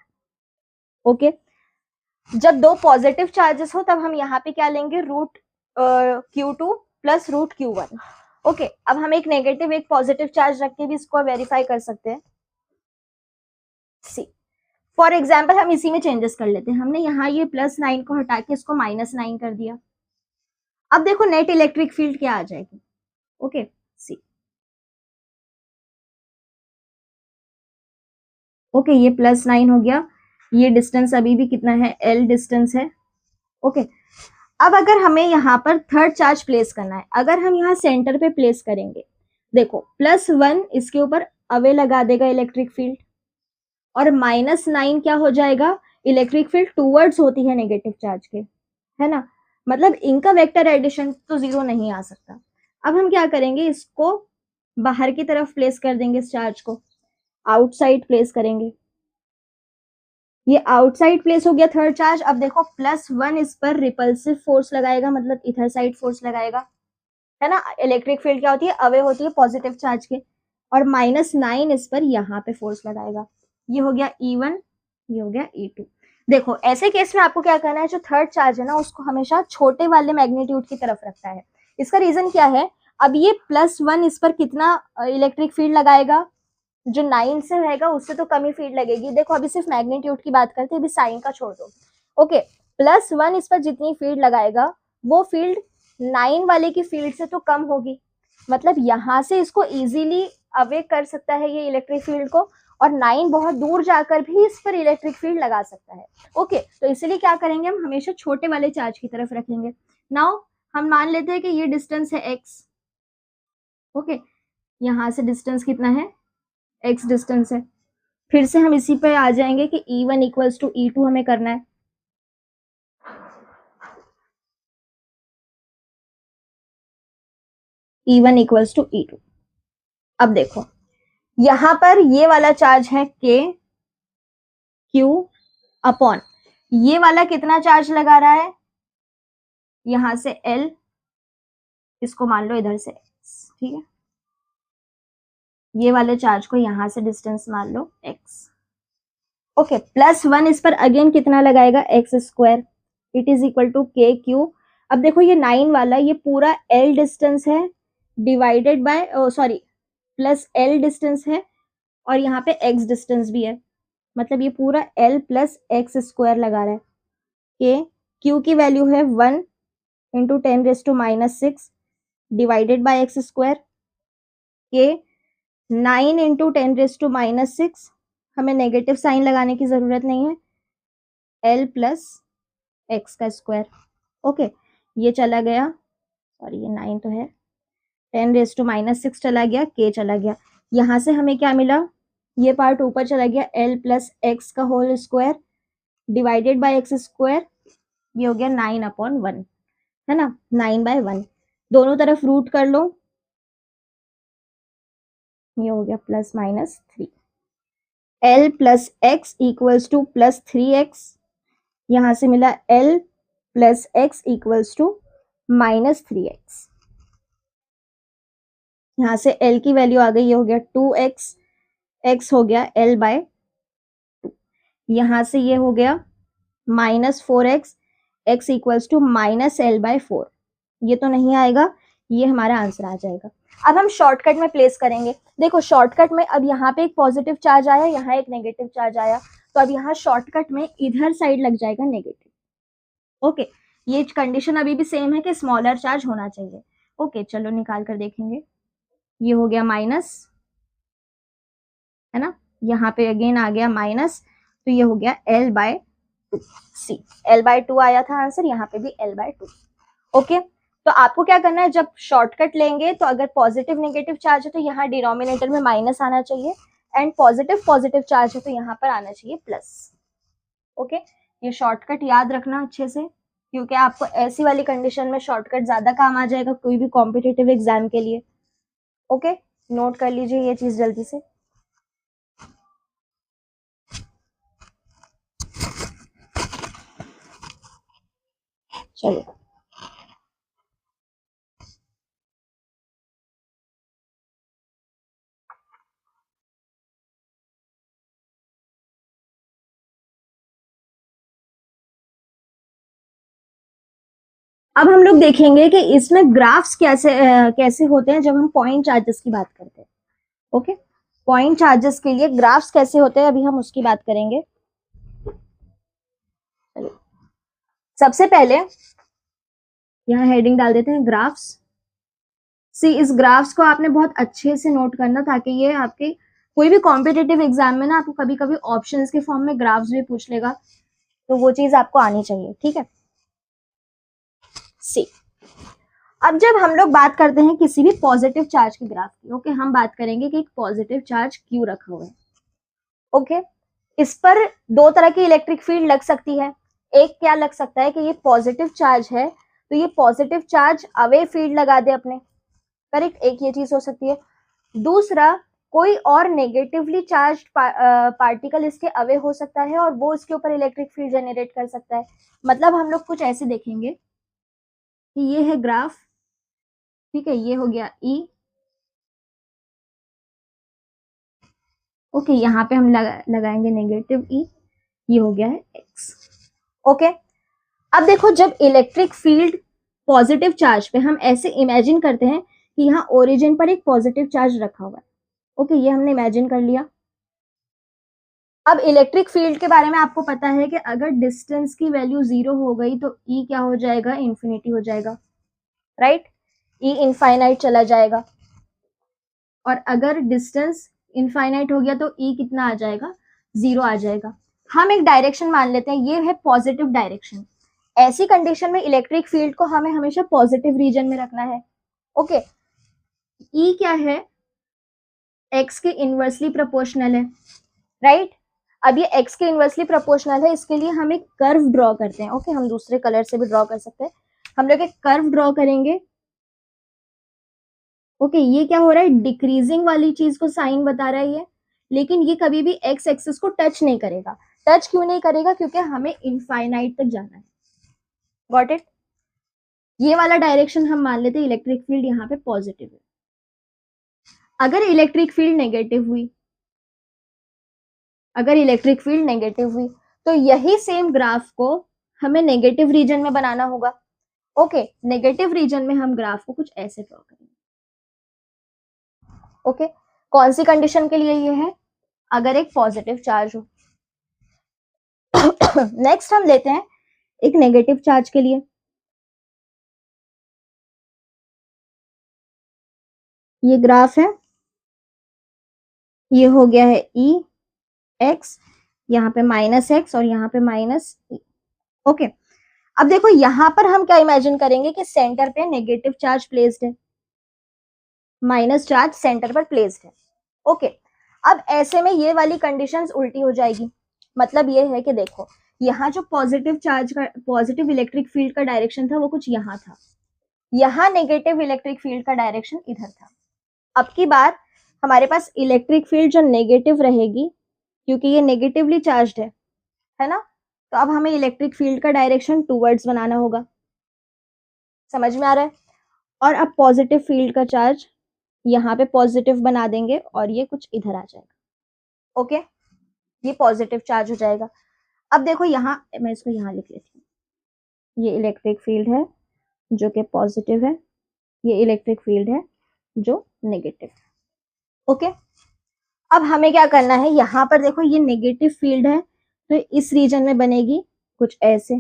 ओके, जब दो पॉजिटिव चार्जेस हो तब हम यहाँ पे क्या लेंगे, √Q2 प्लस √Q1। ओके, अब हम एक नेगेटिव एक पॉजिटिव चार्ज रख के भी इसको वेरीफाई कर सकते हैं। सी फॉर एग्जाम्पल हम इसी में चेंजेस कर लेते हैं। हमने यहाँ ये +9 को हटा के इसको -9 कर दिया। अब देखो नेट इलेक्ट्रिक फील्ड क्या आ जाएगी। ओके, सी ओके, ये +9 हो गया, ये डिस्टेंस अभी भी कितना है, L डिस्टेंस है। ओके, अब अगर हमें यहाँ पर थर्ड चार्ज प्लेस करना है, अगर हम यहाँ सेंटर पे प्लेस करेंगे, देखो +1 इसके ऊपर अवे लगा देगा इलेक्ट्रिक फील्ड, और -9 क्या हो जाएगा, इलेक्ट्रिक फील्ड टूवर्ड्स होती है नेगेटिव चार्ज के, है ना, मतलब इनका वेक्टर एडिशन तो 0 नहीं आ सकता। अब हम क्या करेंगे, इसको बाहर की तरफ प्लेस कर देंगे, इस चार्ज को आउटसाइड प्लेस करेंगे। ये आउटसाइड प्लेस हो गया थर्ड चार्ज। अब देखो +1 इस पर रिपल्सिव फोर्स लगाएगा, मतलब इधर साइड फोर्स लगाएगा, है ना। इलेक्ट्रिक फील्ड क्या होती है, अवे होती है पॉजिटिव चार्ज के, और -9 इस पर यहाँ पे फोर्स लगाएगा। ये हो गया E1, ये हो गया E2। देखो ऐसे केस में आपको क्या करना है, जो थर्ड चार्ज है ना उसको हमेशा छोटे वाले मैग्नीट्यूड की तरफ रखना है। इसका रीजन क्या है, अब ये +1 इस पर कितना इलेक्ट्रिक फील्ड लगाएगा, जो 9 से रहेगा उससे तो कम ही फील्ड लगेगी। देखो अभी सिर्फ मैग्नीट्यूड की बात करते हैं, अभी साइन का छोड़ दो। ओके, +1 इस पर जितनी फील्ड लगाएगा वो फील्ड 9 वाले की फील्ड से तो कम होगी, मतलब यहाँ से इसको इजीली अवे कर सकता है ये इलेक्ट्रिक फील्ड को, और 9 बहुत दूर जाकर भी इस पर इलेक्ट्रिक फील्ड लगा सकता है। ओके, तो इसलिए क्या करेंगे, हम हमेशा छोटे वाले चार्ज की तरफ रखेंगे। नाउ हम मान लेते हैं कि ये डिस्टेंस है x। ओके, यहाँ से डिस्टेंस कितना है, x डिस्टेंस है। फिर से हम इसी पे आ जाएंगे कि E1 इक्वल्स टू E2 हमें करना है। E1 equals to E2। अब देखो यहां पर ये वाला चार्ज है K Q अपॉन, ये वाला कितना चार्ज लगा रहा है, यहां से L, इसको मान लो इधर से x, ठीक है। ये वाले चार्ज को यहां से डिस्टेंस मान लो x। ओके, +1 इस पर अगेन कितना लगाएगा, x², it is equal to KQ। अब देखो ये 9 वाला ये पूरा L डिस्टेंस है divided by sorry plus L distance है, और यहाँ पे x डिस्टेंस भी है, मतलब ये पूरा L प्लस x² लगा रहा है। K Q की वैल्यू है 1 into 10⁻⁻6 divided by x²। K 9 into 10⁻⁻6, हमें नेगेटिव साइन लगाने की जरूरत नहीं है, L प्लस x²। ओके, ये चला गया, सॉरी ये 9 तो है, 10⁻⁻6 चला गया, K चला गया। यहाँ से हमें क्या मिला, ये पार्ट ऊपर चला गया, L प्लस x का whole square divided by x², ये हो गया 9/1, है ना, 9/1। दोनों तरफ रूट कर लो, ये हो गया +-3। L plus x equals to +3x, यहाँ से मिला L plus x equals to -3x। यहाँ से L की वैल्यू आ गई, ये हो गया 2x, x हो गया L/2। यहाँ से ये हो गया -4x, x equals to -L/4। ये तो नहीं आएगा, ये हमारा आंसर आ जाएगा। अब हम शॉर्टकट में प्लेस करेंगे। देखो शॉर्टकट में अब यहाँ पे एक पॉजिटिव चार्ज आया, यहाँ एक नेगेटिव चार्ज आया, तो अब यहाँ शॉर्टकट में इधर साइड लग जाएगा नेगेटिव। ओके, ये कंडीशन अभी भी सेम है कि स्मॉलर चार्ज होना चाहिए। ओके, चलो निकाल कर देखेंगे। ये हो गया माइनस, है ना, यहाँ पे अगेन आ गया माइनस, तो ये हो गया L/2। सी L/2 आया था आंसर, यहाँ पे भी L/2। ओके, तो आपको क्या करना है, जब शॉर्टकट लेंगे तो अगर पॉजिटिव नेगेटिव चार्ज है तो यहाँ डिनोमिनेटर में माइनस आना चाहिए, एंड पॉजिटिव पॉजिटिव चार्ज है तो यहाँ पर आना चाहिए प्लस। ओके, ये शॉर्टकट याद रखना अच्छे से, क्योंकि आपको ऐसी वाली कंडीशन में शॉर्टकट ज्यादा काम आ जाएगा कोई भी कॉम्पिटिटिव एग्जाम के लिए। ओके, नोट कर लीजिए ये चीज जल्दी से। चलिए, अब हम लोग देखेंगे कि इसमें ग्राफ्स कैसे होते हैं जब हम पॉइंट चार्जेस की बात करते हैं। ओके, पॉइंट चार्जेस के लिए ग्राफ्स कैसे होते हैं अभी हम उसकी बात करेंगे। सबसे पहले यहाँ हेडिंग डाल देते हैं ग्राफ्स। सी, इस ग्राफ्स को आपने बहुत अच्छे से नोट करना ताकि ये आपके कोई भी कॉम्पिटिटिव एग्जाम में ना आपको कभी कभी ऑप्शंस के फॉर्म में ग्राफ्स भी पूछ लेगा, तो वो चीज आपको आनी चाहिए। ठीक है, सी, अब जब हम लोग बात करते हैं किसी भी पॉजिटिव चार्ज के ग्राफ की, ओके, हम बात करेंगे कि एक पॉजिटिव चार्ज क्यों रखा हुआ है। ओके, इस पर दो तरह की इलेक्ट्रिक फील्ड लग सकती है। एक क्या लग सकता है कि ये पॉजिटिव चार्ज है तो ये पॉजिटिव चार्ज अवे फील्ड लगा दे अपने, करेक्ट, एक ये चीज हो सकती है। दूसरा, कोई और नेगेटिवली चार्ज पार्टिकल इसके अवे हो सकता है और वो इसके ऊपर इलेक्ट्रिक फील्ड जनरेट कर सकता है। मतलब हम लोग कुछ ऐसे देखेंगे कि ये है ग्राफ, ठीक है, ये हो गया ई, ओके, यहाँ पे हम लगाएंगे नेगेटिव ई, ये हो गया है एक्स। ओके, अब देखो जब इलेक्ट्रिक फील्ड पॉजिटिव चार्ज पे, हम ऐसे इमेजिन करते हैं कि यहाँ ओरिजिन पर एक पॉजिटिव चार्ज रखा हुआ है। ओके, ये हमने इमेजिन कर लिया। अब इलेक्ट्रिक फील्ड के बारे में आपको पता है कि अगर डिस्टेंस की वैल्यू 0 हो गई तो ई क्या हो जाएगा, इंफिनिटी हो जाएगा, राइट, ई इनफाइनाइट चला जाएगा। और अगर डिस्टेंस इनफाइनाइट हो गया तो ई कितना आ जाएगा, 0 आ जाएगा। हम एक डायरेक्शन मान लेते हैं, ये है पॉजिटिव डायरेक्शन। ऐसी कंडीशन में इलेक्ट्रिक फील्ड को हमें हमेशा पॉजिटिव रीजन में रखना है। ओके, ई क्या है, एक्स के इनवर्सली प्रोपोर्शनल है, राइट। अब ये x के इनवर्सली प्रोपोर्शनल है, इसके लिए हम एक कर्व ड्रॉ करते हैं। ओके, हम दूसरे कलर से भी ड्रॉ कर सकते हैं। हम लोग एक कर्व ड्रॉ करेंगे। ओके, ये क्या हो रहा है, डिक्रीजिंग वाली चीज को साइन बता रहा है ये, लेकिन ये कभी भी x एक्सिस को टच नहीं करेगा। टच क्यों नहीं करेगा, क्योंकि हमें इनफाइनाइट तक जाना है। Got it. ये वाला डायरेक्शन हम मान लेते हैं इलेक्ट्रिक फील्ड यहाँ पे पॉजिटिव है। अगर इलेक्ट्रिक फील्ड नेगेटिव हुई, अगर इलेक्ट्रिक फील्ड नेगेटिव हुई तो यही सेम ग्राफ को हमें नेगेटिव रीजन में बनाना होगा। ओके, नेगेटिव रीजन में हम ग्राफ को कुछ ऐसे ड्रॉ करेंगे। ओके, कौन सी कंडीशन के लिए ये है, अगर एक पॉजिटिव चार्ज हो। नेक्स्ट हम लेते हैं एक नेगेटिव चार्ज के लिए। ये ग्राफ है, ये हो गया है ई एक्स, यहाँ पे माइनस एक्स और यहाँ पे माइनस ई। ओके, अब देखो यहाँ पर हम क्या इमेजिन करेंगे कि सेंटर पे नेगेटिव चार्ज प्लेस्ड है, माइनस चार्ज सेंटर पर प्लेस्ड है। ओके, अब ऐसे में ये वाली कंडीशंस उल्टी हो जाएगी। मतलब ये है कि देखो यहाँ जो पॉजिटिव चार्ज का, पॉजिटिव इलेक्ट्रिक फील्ड का डायरेक्शन था वो कुछ यहाँ था, यहाँ नेगेटिव इलेक्ट्रिक फील्ड का डायरेक्शन इधर था। अब की बार हमारे पास इलेक्ट्रिक फील्ड जो नेगेटिव रहेगी, क्योंकि ये नेगेटिवली चार्ज है ना, तो अब हमें इलेक्ट्रिक फील्ड का डायरेक्शन टूवर्ड्स बनाना होगा। समझ में आ रहा है। और अब पॉजिटिव फील्ड का चार्ज यहाँ पे पॉजिटिव बना देंगे और ये कुछ इधर आ जाएगा। ओके, ये पॉजिटिव चार्ज हो जाएगा। अब देखो यहाँ, मैं इसको यहाँ लिख लेती हूँ, ये इलेक्ट्रिक फील्ड है जो कि पॉजिटिव है, ये इलेक्ट्रिक फील्ड है जो नेगेटिव है। ओके, अब हमें क्या करना है, यहाँ पर देखो ये नेगेटिव फील्ड है तो इस रीजन में बनेगी कुछ ऐसे,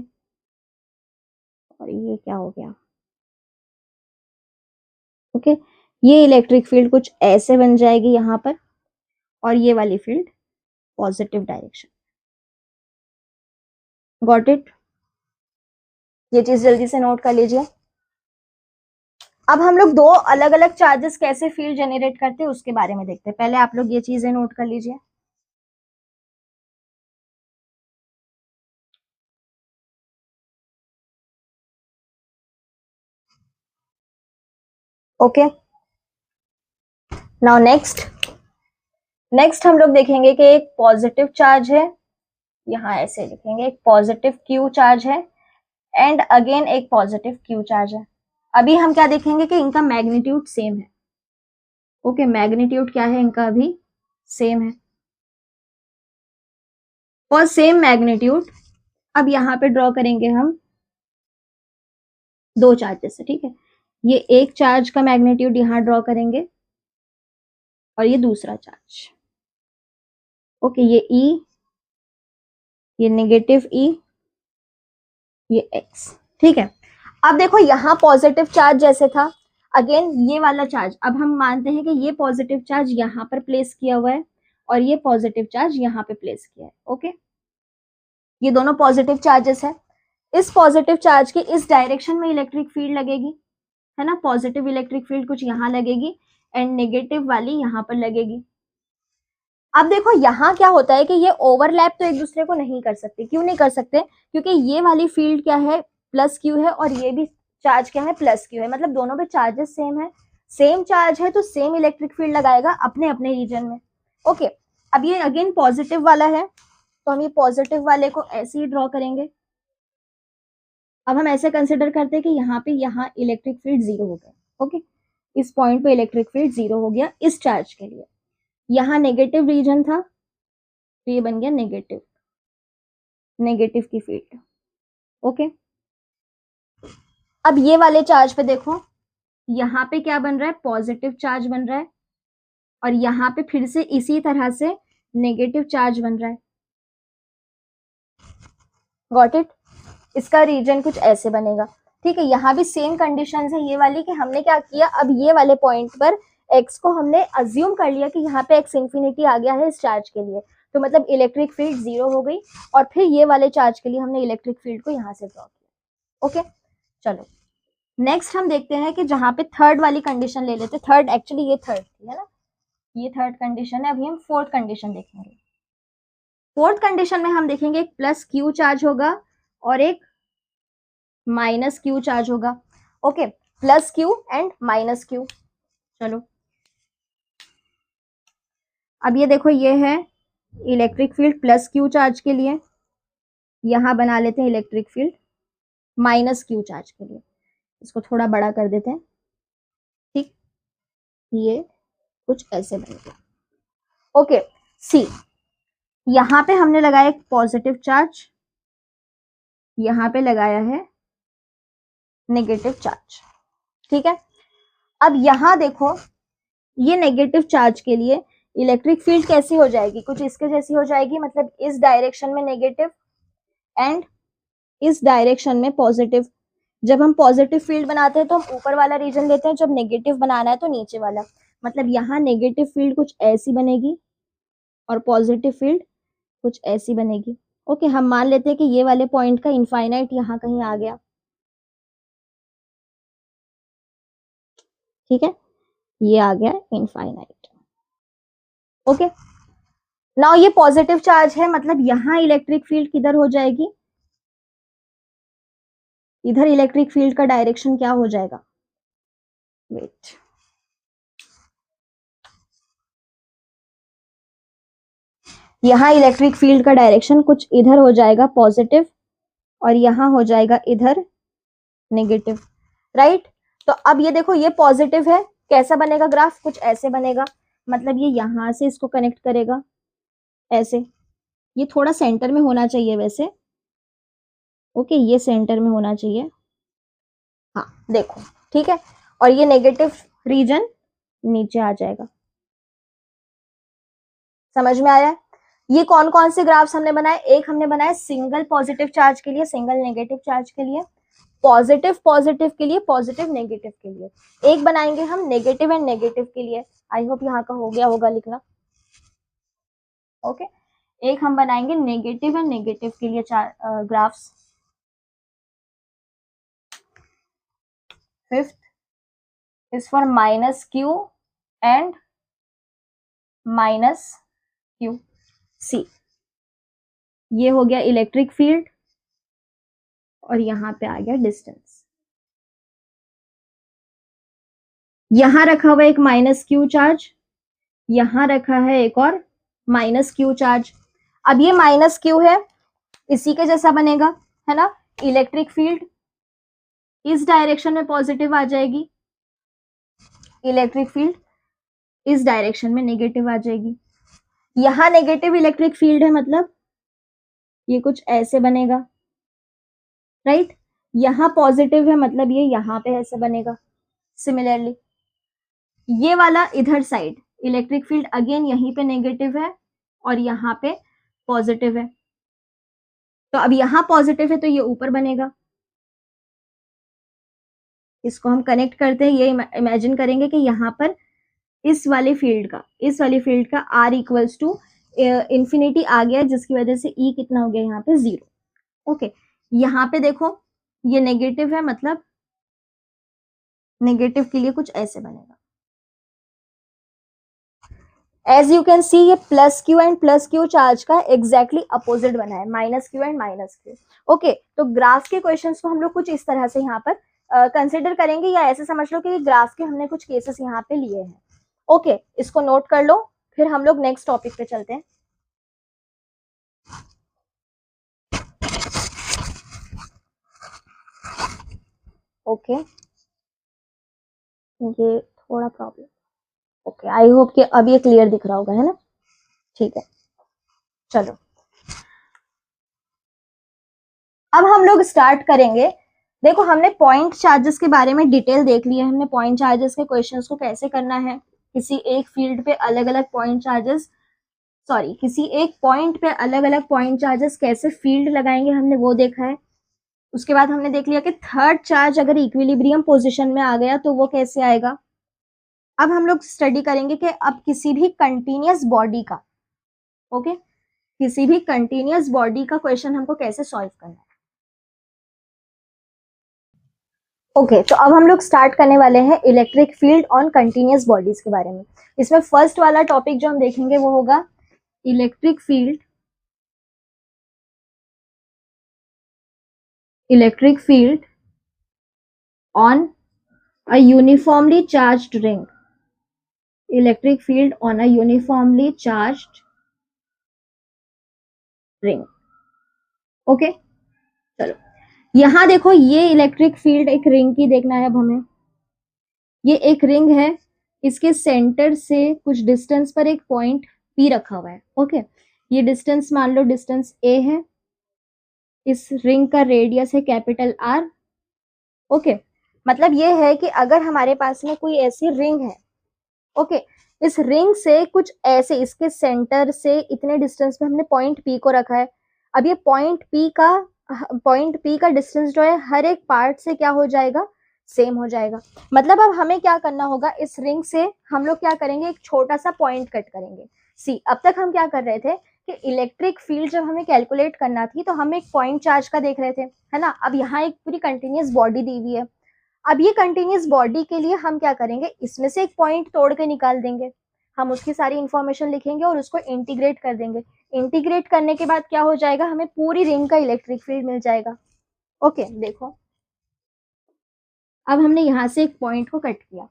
और ये क्या हो गया, ओके, ये इलेक्ट्रिक फील्ड कुछ ऐसे बन जाएगी यहाँ पर, और ये वाली field positive direction. Got it. ये चीज जल्दी से नोट कर लीजिए। अब हम लोग दो अलग अलग चार्जेस कैसे फील्ड जनरेट करते हैं उसके बारे में देखते हैं। पहले आप लोग ये चीजें नोट कर लीजिए। ओके, नाउ नेक्स्ट हम लोग देखेंगे कि एक पॉजिटिव चार्ज है, यहाँ ऐसे लिखेंगे, एक पॉजिटिव क्यू चार्ज है एंड अगेन एक पॉजिटिव क्यू चार्ज है। अभी हम क्या देखेंगे कि इनका मैग्नीट्यूड सेम है। ओके, मैग्नीट्यूड क्या है इनका, अभी सेम है और सेम मैग्नीट्यूड अब यहाँ पे ड्रॉ करेंगे हम दो चार्जेस से, ठीक है। ये एक चार्ज का मैग्नीट्यूड यहाँ ड्रॉ करेंगे और ये दूसरा चार्ज। ओके, ये ई, ये नेगेटिव ई, ये एक्स, ठीक है। अब देखो यहाँ पॉजिटिव चार्ज जैसे था, अगेन ये वाला चार्ज, अब हम मानते हैं कि ये पॉजिटिव चार्ज यहाँ पर प्लेस किया हुआ है और ये पॉजिटिव चार्ज यहाँ पे प्लेस किया है। ओके, ये दोनों पॉजिटिव चार्जेस है। इस पॉजिटिव चार्ज की इस डायरेक्शन में इलेक्ट्रिक फील्ड लगेगी, है ना। पॉजिटिव इलेक्ट्रिक फील्ड कुछ यहाँ लगेगी एंड नेगेटिव वाली यहाँ पर लगेगी। अब देखो यहाँ क्या होता है कि ये ओवरलैप तो एक दूसरे को नहीं कर सकते। क्यों नहीं कर सकते? क्योंकि ये वाली फील्ड क्या है, प्लस क्यू है, और ये भी चार्ज क्या है, प्लस क्यू है। मतलब दोनों पे चार्जेस सेम है, सेम चार्ज है तो सेम इलेक्ट्रिक फील्ड लगाएगा अपने अपने रीजन में। ओके, अब ये अगेन पॉजिटिव वाला है तो हम ये पॉजिटिव वाले को ऐसे ही ड्रॉ करेंगे। अब हम ऐसे कंसिडर करते हैं कि यहाँ पे यहाँ इलेक्ट्रिक फील्ड जीरो हो गया। ओके, इस पॉइंट पे इलेक्ट्रिक फील्ड जीरो हो गया इस चार्ज के लिए। यहाँ नेगेटिव रीजन था तो ये बन गया नेगेटिव, नेगेटिव की फील्ड। ओके, अब ये वाले चार्ज पे देखो, यहाँ पे क्या बन रहा है, पॉजिटिव चार्ज बन रहा है और यहाँ पे फिर से इसी तरह से नेगेटिव चार्ज बन रहा है। Got it? इसका रीजन कुछ ऐसे बनेगा, ठीक है। यहाँ भी सेम कंडीशंस है ये वाली कि हमने क्या किया, अब ये वाले पॉइंट पर एक्स को हमने अज्यूम कर लिया कि यहाँ पे एक्स इंफिनिटी आ गया है इस चार्ज के लिए, तो मतलब इलेक्ट्रिक फील्ड जीरो हो गई। और फिर ये वाले चार्ज के लिए हमने इलेक्ट्रिक फील्ड को यहाँ से ड्रॉ किया। ओके, चलो नेक्स्ट हम देखते हैं कि जहाँ पे थर्ड वाली कंडीशन ले लेते, थर्ड एक्चुअली ये थर्ड थी, है ना, ये थर्ड कंडीशन है। अभी हम फोर्थ कंडीशन देखेंगे। फोर्थ कंडीशन में हम देखेंगे एक प्लस क्यू चार्ज होगा और एक माइनस क्यू चार्ज होगा। Okay, plus Q and minus Q. चलो अब ये देखो, ये है electric field plus Q charge के लिए, यहां बना लेते हैं electric field minus Q charge के लिए। इसको थोड़ा बड़ा कर देते हैं, ठीक, ये कुछ ऐसे बन गया। ओके, सी, यहां पे हमने लगाया एक पॉजिटिव चार्ज, यहां पे लगाया है नेगेटिव चार्ज, ठीक है। अब यहां देखो, ये नेगेटिव चार्ज के लिए इलेक्ट्रिक फील्ड कैसी हो जाएगी, कुछ इसके जैसी हो जाएगी। मतलब इस डायरेक्शन में नेगेटिव एंड इस डायरेक्शन में पॉजिटिव। जब हम पॉजिटिव फील्ड बनाते हैं तो हम ऊपर वाला रीजन लेते हैं, जब नेगेटिव बनाना है तो नीचे वाला। मतलब यहाँ नेगेटिव फील्ड कुछ ऐसी बनेगी और पॉजिटिव फील्ड कुछ ऐसी बनेगी। ओके, हम मान लेते हैं कि ये वाले पॉइंट का इनफाइनाइट यहाँ कहीं आ गया, ठीक है, ये आ गया इनफाइनाइट। ओके, नाउ ये पॉजिटिव चार्ज है, मतलब यहाँ इलेक्ट्रिक फील्ड किधर हो जाएगी, इधर इलेक्ट्रिक फील्ड का डायरेक्शन क्या हो जाएगा, वेट, यहाँ इलेक्ट्रिक फील्ड का डायरेक्शन कुछ इधर हो जाएगा पॉजिटिव और यहाँ हो जाएगा इधर नेगेटिव, राइट। तो अब ये देखो, ये पॉजिटिव है, कैसा बनेगा ग्राफ, कुछ ऐसे बनेगा। मतलब ये यहां से इसको कनेक्ट करेगा ऐसे, ये थोड़ा सेंटर में होना चाहिए वैसे। ओके, ये सेंटर में होना चाहिए, हाँ देखो, ठीक है। और ये नेगेटिव रीजन नीचे आ जाएगा। समझ में आया? ये कौन कौन से ग्राफ्स हमने बनाए, एक हमने बनाया सिंगल पॉजिटिव चार्ज के लिए, सिंगल नेगेटिव चार्ज के लिए, पॉजिटिव पॉजिटिव के लिए, पॉजिटिव नेगेटिव के लिए, एक बनाएंगे हम नेगेटिव एंड नेगेटिव के लिए। आई होप यहाँ का हो गया होगा लिखना। ओके, एक हम बनाएंगे नेगेटिव एंड नेगेटिव के लिए चार graphs. Fifth is for minus q and minus q c. ये हो गया इलेक्ट्रिक फील्ड और यहां पे आ गया डिस्टेंस। यहां रखा हुआ एक माइनस क्यू चार्ज, यहां रखा है एक और माइनस क्यू चार्ज। अब ये माइनस क्यू है, इसी के जैसा बनेगा, है ना। इलेक्ट्रिक फील्ड इस डायरेक्शन में पॉजिटिव आ जाएगी, इलेक्ट्रिक फील्ड इस डायरेक्शन में नेगेटिव आ जाएगी। यहां नेगेटिव इलेक्ट्रिक फील्ड है, मतलब ये कुछ ऐसे बनेगा, राइट। यहां पॉजिटिव है, मतलब ये यहां पे ऐसे बनेगा। सिमिलरली ये वाला इधर साइड इलेक्ट्रिक फील्ड अगेन यहीं पे नेगेटिव है और यहाँ पे पॉजिटिव है। तो अब यहाँ पॉजिटिव है तो ये ऊपर बनेगा। इसको हम कनेक्ट करते हैं, ये इमेजिन करेंगे कि यहाँ पर इस वाली फील्ड का आर इक्वल्स टू इंफिनिटी आ गया, जिसकी वजह से ई कितना हो गया यहाँ पे 0। ओके, यहाँ पे देखो ये नेगेटिव है, मतलब नेगेटिव के लिए कुछ ऐसे बनेगा। एज यू कैन सी ये plus Q and plus Q charge का एग्जैक्टली अपोजिट बना है, minus q and minus Q. Okay, तो ग्राफ के क्वेश्चंस को हम लोग कुछ इस तरह से यहाँ पर कंसिडर करेंगे, या ऐसे समझ लो कि ग्राफ के हमने कुछ केसेस यहाँ पे लिए हैं। ओके, इसको नोट कर लो, फिर हम लोग नेक्स्ट टॉपिक पे चलते हैं। ओके, ये थोड़ा प्रॉब्लम। ओके, आई होप कि अब ये क्लियर दिख रहा होगा, है ना। ठीक है, चलो अब हम लोग स्टार्ट करेंगे। देखो, हमने पॉइंट चार्जेस के बारे में डिटेल देख लिया है, हमने पॉइंट चार्जेस के क्वेश्चंस को कैसे करना है, किसी एक फील्ड पे अलग अलग पॉइंट चार्जेस, सॉरी किसी एक पॉइंट पे अलग अलग पॉइंट चार्जेस कैसे फील्ड लगाएंगे, हमने वो देखा है। उसके बाद हमने देख लिया कि थर्ड चार्ज अगर इक्विलिब्रियम पोजीशन में आ गया तो वो कैसे आएगा। अब हम लोग स्टडी करेंगे कि अब किसी भी कंटिन्यूअस बॉडी का, ओके, किसी भी कंटिन्यूअस बॉडी का क्वेश्चन हमको कैसे सॉल्व करना है। ओके, तो अब हम लोग स्टार्ट करने वाले हैं electric field on continuous bodies के बारे में। इसमें फर्स्ट वाला टॉपिक जो हम देखेंगे वो होगा electric field on a uniformly charged ring, electric field on a uniformly charged ring. Okay, चलो यहां देखो, ये इलेक्ट्रिक फील्ड एक रिंग की देखना है अब हमें। ये एक रिंग है, इसके सेंटर से कुछ डिस्टेंस पर एक पॉइंट पी रखा हुआ है। ओके, ये डिस्टेंस मान लो डिस्टेंस ए है, इस रिंग का रेडियस है कैपिटल आर। ओके, मतलब ये है कि अगर हमारे पास में कोई ऐसी रिंग है, ओके, इस रिंग से कुछ ऐसे इसके सेंटर से इतने डिस्टेंस पे हमने पॉइंट पी को रखा है। अब ये पॉइंट पी का डिस्टेंस जो है हर एक पार्ट से क्या हो जाएगा, सेम हो जाएगा। मतलब अब हमें क्या करना होगा, इस रिंग से हम लोग क्या करेंगे, एक छोटा सा पॉइंट कट करेंगे। सी, अब तक हम क्या कर रहे थे कि इलेक्ट्रिक फील्ड जब हमें कैलकुलेट करना थी तो हम एक पॉइंट चार्ज का देख रहे थे, है ना। अब यहाँ एक पूरी कंटिन्यूअस बॉडी दी हुई है। अब ये कंटिन्यूअस बॉडी के लिए हम क्या करेंगे, इसमें से एक पॉइंट तोड़ के निकाल देंगे, हम उसकी सारी इंफॉर्मेशन लिखेंगे और उसको इंटीग्रेट कर देंगे। इंटीग्रेट करने के बाद क्या हो जाएगा, हमें पूरी रिंग का इलेक्ट्रिक फील्ड मिल जाएगा। ओके, देखो अब हमने यहां से एक पॉइंट को कट किया।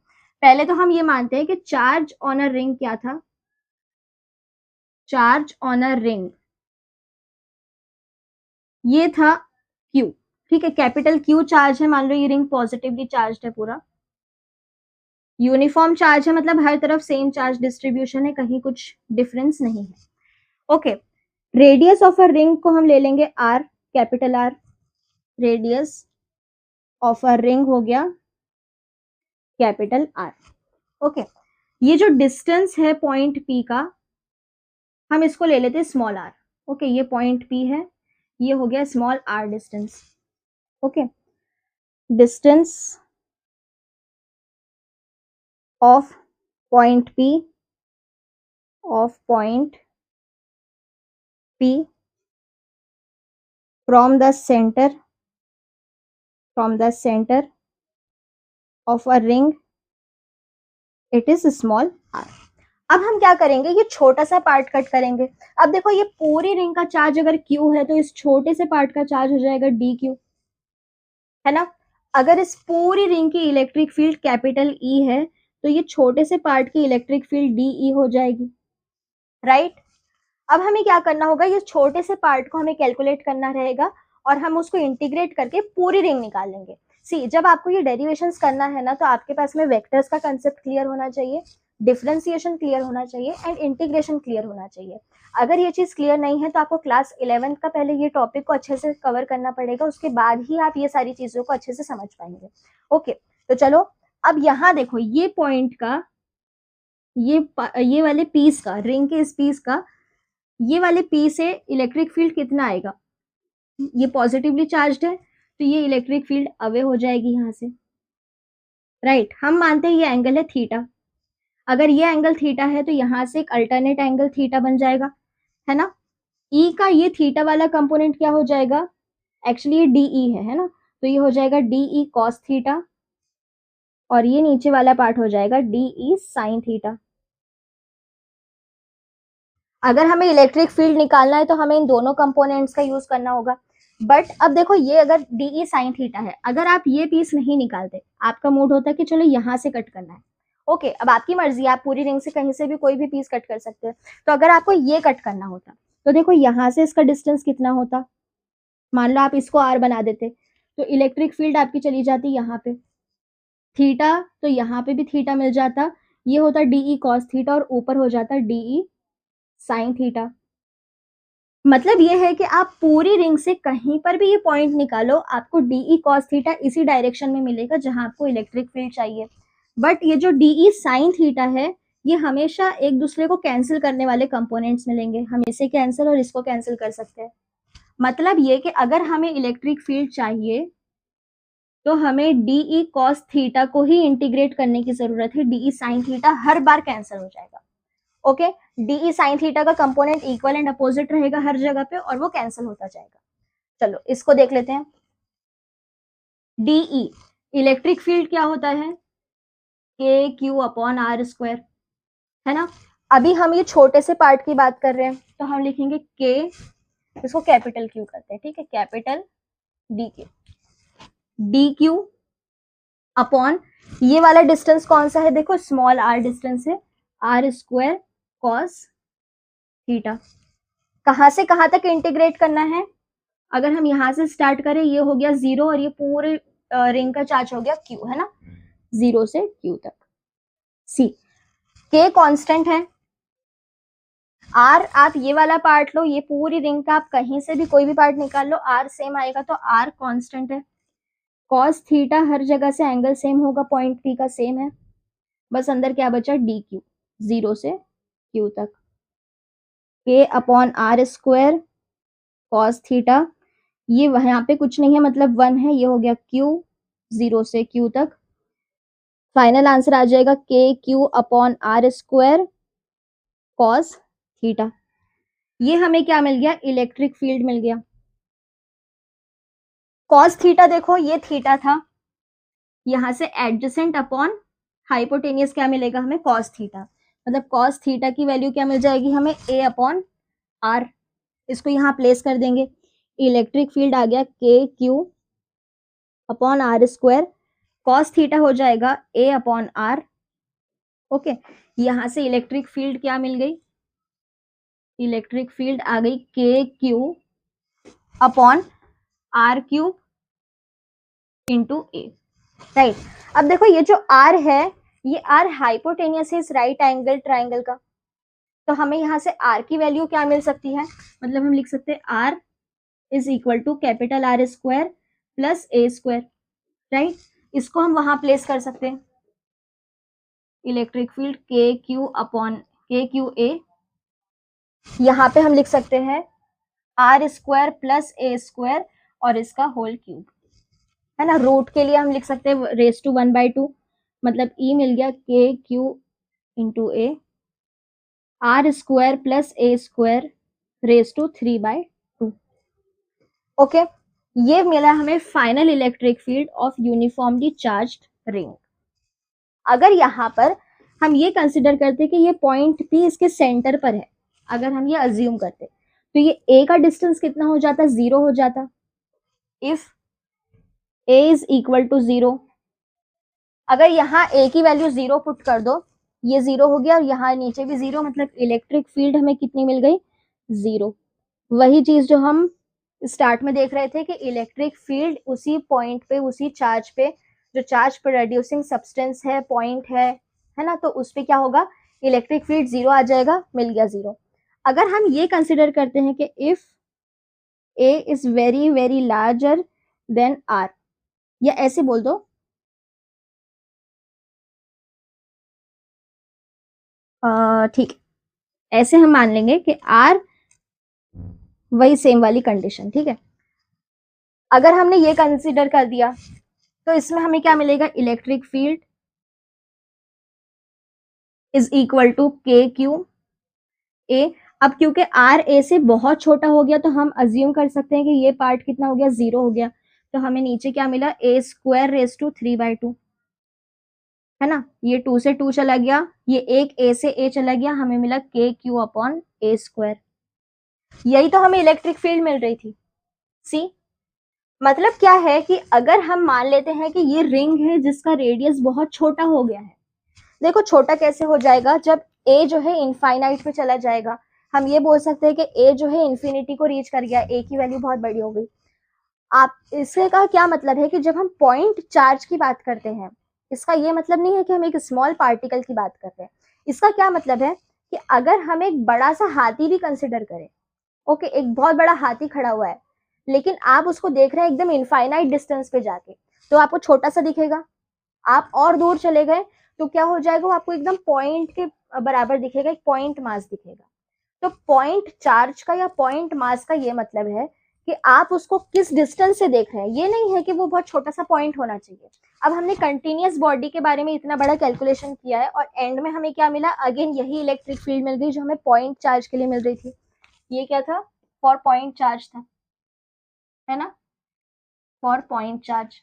पहले तो हम ये मानते हैं कि चार्ज ऑन अ रिंग क्या था, चार्ज ऑन अ रिंग ये था क्यू। ठीक है, कैपिटल क्यू चार्ज है, मान लो ये रिंग पॉजिटिवली चार्ज है पूरा। यूनिफॉर्म चार्ज है, मतलब हर तरफ सेम चार्ज डिस्ट्रीब्यूशन है, कहीं कुछ डिफरेंस नहीं है। Okay, radius of a ring को हम ले लेंगे R, capital R. Radius of a ring हो गया कैपिटल आर। ओके, ये जो डिस्टेंस है पॉइंट पी का, हम इसको ले लेते हैं स्मॉल आर। ओके, ये पॉइंट पी है, ये हो गया small r distance. Okay, distance of point P, of point P from the centre, from the center of a ring it is small r। अब हम क्या करेंगे, ये छोटा सा पार्ट कट करेंगे। अब देखो ये पूरी रिंग का चार्ज अगर q है तो इस छोटे से पार्ट का चार्ज हो जाएगा dq, है ना। अगर इस पूरी रिंग की इलेक्ट्रिक फील्ड कैपिटल E है तो ये छोटे से पार्ट की इलेक्ट्रिक फील्ड dE हो जाएगी, राइट। अब हमें क्या करना होगा, ये छोटे से पार्ट को हमें कैलकुलेट करना रहेगा और हम उसको इंटीग्रेट करके पूरी रिंग निकाल लेंगे। सी, जब आपको ये डेरिवेशंस करना है ना तो आपके पास में वेक्टर्स का कंसेप्ट क्लियर होना चाहिए, डिफरेंशिएशन क्लियर होना चाहिए एंड इंटीग्रेशन क्लियर होना चाहिए। अगर ये चीज क्लियर नहीं है तो आपको क्लास 11th का पहले ये टॉपिक को अच्छे से कवर करना पड़ेगा, उसके बाद ही आप ये सारी चीजों को अच्छे से समझ पाएंगे। ओके, तो चलो अब यहाँ देखो ये पॉइंट का, ये वाले पीस का, रिंग के इस पीस का, ये वाले पीस से इलेक्ट्रिक फील्ड कितना आएगा, ये पॉजिटिवली चार्ज्ड है तो ये इलेक्ट्रिक फील्ड अवे हो जाएगी यहाँ से, राइट। हम मानते हैं ये एंगल है थीटा, अगर ये एंगल थीटा है तो यहाँ से एक अल्टरनेट एंगल थीटा बन जाएगा, है ना। ई का ये थीटा वाला कंपोनेंट क्या हो जाएगा, एक्चुअली ये डीई है ना, तो ये हो जाएगा डीई कॉस थीटा और ये नीचे वाला पार्ट हो जाएगा डीई साइन थीटा। अगर हमें इलेक्ट्रिक फील्ड निकालना है तो हमें इन दोनों कंपोनेंट्स का यूज करना होगा। बट अब देखो ये अगर डीई साइन थीटा है, अगर आप ये पीस नहीं निकालते, आपका मूड होता है कि चलो यहाँ से कट करना है, ओके, अब आपकी मर्जी, आप पूरी रिंग से कहीं से भी कोई भी पीस कट कर सकते हैं। तो अगर आपको ये कट करना होता तो देखो यहाँ से इसका डिस्टेंस कितना होता, मान लो आप इसको आर बना देते तो इलेक्ट्रिक फील्ड आपकी चली जाती यहाँ पे, थीटा तो यहाँ पे भी थीटा मिल जाता, ये होता डीई कॉस थीटा और ऊपर हो जाता डीई साइन थीटा। मतलब ये है कि आप पूरी रिंग से कहीं पर भी ये पॉइंट निकालो, आपको डीई कॉस थीटा इसी डायरेक्शन में मिलेगा जहां आपको इलेक्ट्रिक फील्ड चाहिए। बट ये जो डीई साइन थीटा है, ये हमेशा एक दूसरे को कैंसिल करने वाले कंपोनेंट्स मिलेंगे, हम इसे कैंसिल और इसको कैंसिल कर सकते हैं। मतलब ये कि अगर हमें इलेक्ट्रिक फील्ड चाहिए तो हमें डीई कॉस थीटा को ही इंटीग्रेट करने की जरूरत है, डीई साइन थीटा हर बार कैंसिल हो जाएगा। ओके, डीई साइन थीटा का कंपोनेंट इक्वल एंड अपोजिट रहेगा हर जगह पे और वो कैंसिल होता जाएगा। चलो इसको देख लेते हैं। डीई इलेक्ट्रिक फील्ड क्या होता है, के क्यू अपॉन आर स्क्वायर, है ना। अभी हम ये छोटे से पार्ट की बात कर रहे हैं तो हम लिखेंगे के, इसको कैपिटल क्यू करते हैं, ठीक है, कैपिटल डी क्यू अपॉन ये वाला डिस्टेंस कौन सा है, देखो स्मॉल आर डिस्टेंस है, आर स्क्वायर कॉस थीटा। कहां से कहां तक इंटीग्रेट करना है, अगर हम यहां से स्टार्ट करें, ये हो गया 0 और ये पूरे रिंग का चार्ज हो गया q, है ना, 0 से q तक। सी, k कांस्टेंट है, r आप ये वाला पार्ट लो, ये पूरी रिंग का आप कहीं से भी कोई भी पार्ट निकाल लो, r सेम आएगा तो r कांस्टेंट है। cos थीटा हर जगह से एंगल सेम होगा, पॉइंट p का सेम है, बस अंदर क्या बचा dq, 0 से q तक, k upon r square cos theta, ये यहाँ पे कुछ नहीं है मतलब 1 है, ये हो गया q, 0 से q तक। फाइनल आंसर आ जाएगा k q upon r square cos theta. ये हमें क्या मिल गया, इलेक्ट्रिक फील्ड मिल गया। कॉस थीटा देखो ये थीटा था, यहां से एडजेसेंट अपॉन हाइपोटेनियस क्या मिलेगा हमें, कॉस थीटा, मतलब कॉस थीटा की वैल्यू क्या मिल जाएगी हमें, ए अपॉन आर। इसको यहाँ प्लेस कर देंगे, इलेक्ट्रिक फील्ड आ गया k q upon r square, cos theta हो जाएगा ए अपॉन आर। ओके, यहां से इलेक्ट्रिक फील्ड क्या मिल गई, इलेक्ट्रिक फील्ड आ गई k q upon r cube into a, right. अब देखो ये जो आर है, ये आर हाइपोटेनियस है इस राइट एंगल ट्राइंगल का, तो हमें यहाँ से आर की वैल्यू क्या मिल सकती है, मतलब हम लिख सकते हैं r is equal to capital R square plus a square, right. इसको हम वहां प्लेस कर सकते हैं, electric field k q upon k q a, यहाँ पे हम लिख सकते हैं r square plus a square और इसका होल क्यूब, है ना। रूट के लिए हम लिख सकते हैं रेस टू 1/2, मतलब ई मिल गया k q into a, r square plus a square raise to 3/2। Okay, ये मिला हमें final electric field of uniformly charged ring. अगर यहाँ पर हम ये कंसिडर करते कि ये पॉइंट P इसके सेंटर पर है, अगर हम ये अज्यूम करते तो ये A का डिस्टेंस कितना हो जाता, 0 हो जाता। If A is equal to 0, अगर यहाँ A की वैल्यू 0 पुट कर दो, ये 0 हो गया और यहाँ नीचे भी 0, मतलब इलेक्ट्रिक फील्ड हमें कितनी मिल गई, 0। वही चीज जो हम स्टार्ट में देख रहे थे कि इलेक्ट्रिक फील्ड उसी पॉइंट पे, उसी चार्ज पे, जो चार्ज प्रोड्यूसिंग सब्सटेंस है, पॉइंट है ना, तो उस पे क्या होगा, इलेक्ट्रिक फील्ड 0 आ जाएगा, मिल गया 0। अगर हम ये कंसिडर करते हैं कि if A is very very larger than R, या ऐसे बोल दो, ठीक, ऐसे हम मान लेंगे कि R वही सेम वाली कंडीशन, ठीक है। अगर हमने ये कंसिडर कर दिया तो इसमें हमें क्या मिलेगा, electric field is equal to k q a. अब क्योंकि आर ए से बहुत छोटा हो गया तो हम अज्यूम कर सकते हैं कि ये पार्ट कितना हो गया, 0 हो गया। तो हमें नीचे क्या मिला, ए स्क्वायर रेज टू 3/2, है ना। ये 2 से 2 चला गया, ये एक ए से ए चला गया, हमें मिला के क्यू अपॉन ए स्क्वायर। यही तो हमें इलेक्ट्रिक फील्ड मिल रही थी। सी मतलब क्या है कि अगर हम मान लेते हैं कि ये रिंग है जिसका रेडियस बहुत छोटा हो गया है। देखो छोटा कैसे हो जाएगा, जब ए जो है इनफाइनाइट पे चला जाएगा। हम ये बोल सकते हैं कि ए जो है इन्फिनिटी को रीच कर गया, ए की वैल्यू बहुत बड़ी हो गई। आप इससे का क्या मतलब है कि जब हम पॉइंट चार्ज की बात करते हैं, इसका ये मतलब नहीं है कि हम एक स्मॉल पार्टिकल की बात कर रहे हैं। इसका क्या मतलब है कि अगर हम एक बड़ा सा हाथी भी कंसिडर करें, ओके, एक बहुत बड़ा हाथी खड़ा हुआ है, लेकिन आप उसको देख रहे हैं एकदम इनफाइनाइट डिस्टेंस पे जाके, तो आपको छोटा सा दिखेगा। आप और दूर चले गए तो क्या हो जाएगा, वो आपको एकदम पॉइंट के बराबर दिखेगा, एक पॉइंट मास दिखेगा। तो पॉइंट चार्ज का या पॉइंट मास का ये मतलब है कि आप उसको किस डिस्टेंस से देख रहे हैं, ये नहीं है कि वो बहुत छोटा सा पॉइंट होना चाहिए। अब हमने कंटिन्यूअस बॉडी के बारे में इतना बड़ा कैलकुलेशन किया है और एंड में हमें क्या मिला, अगेन यही इलेक्ट्रिक फील्ड मिल गई जो हमें पॉइंट चार्ज के लिए मिल रही थी। ये क्या था, फॉर पॉइंट चार्ज था, है ना, फॉर पॉइंट चार्ज।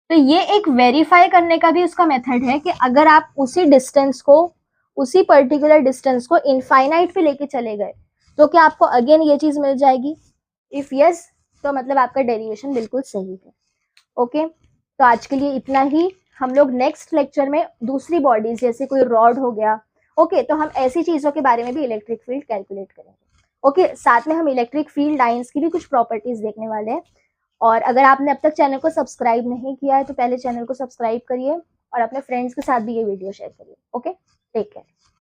तो ये एक वेरीफाई करने का भी उसका मेथड है कि अगर आप उसी डिस्टेंस को, उसी पर्टिकुलर डिस्टेंस को इनफाइनाइट पे लेके चले गए तो क्या आपको अगेन ये चीज मिल जाएगी। इफ यस तो मतलब आपका डेरिवेशन बिल्कुल सही है। ओके, तो आज के लिए इतना ही। हम लोग नेक्स्ट लेक्चर में दूसरी बॉडीज जैसे कोई रॉड हो गया, ओके, तो हम ऐसी चीजों के बारे में भी इलेक्ट्रिक फील्ड कैलकुलेट करेंगे। ओके, साथ में हम इलेक्ट्रिक फील्ड लाइंस की भी कुछ प्रॉपर्टीज देखने वाले हैं। और अगर आपने अब तक चैनल को सब्सक्राइब नहीं किया है तो पहले चैनल को सब्सक्राइब करिए और अपने फ्रेंड्स के साथ भी ये वीडियो शेयर करिए। Okay, take care.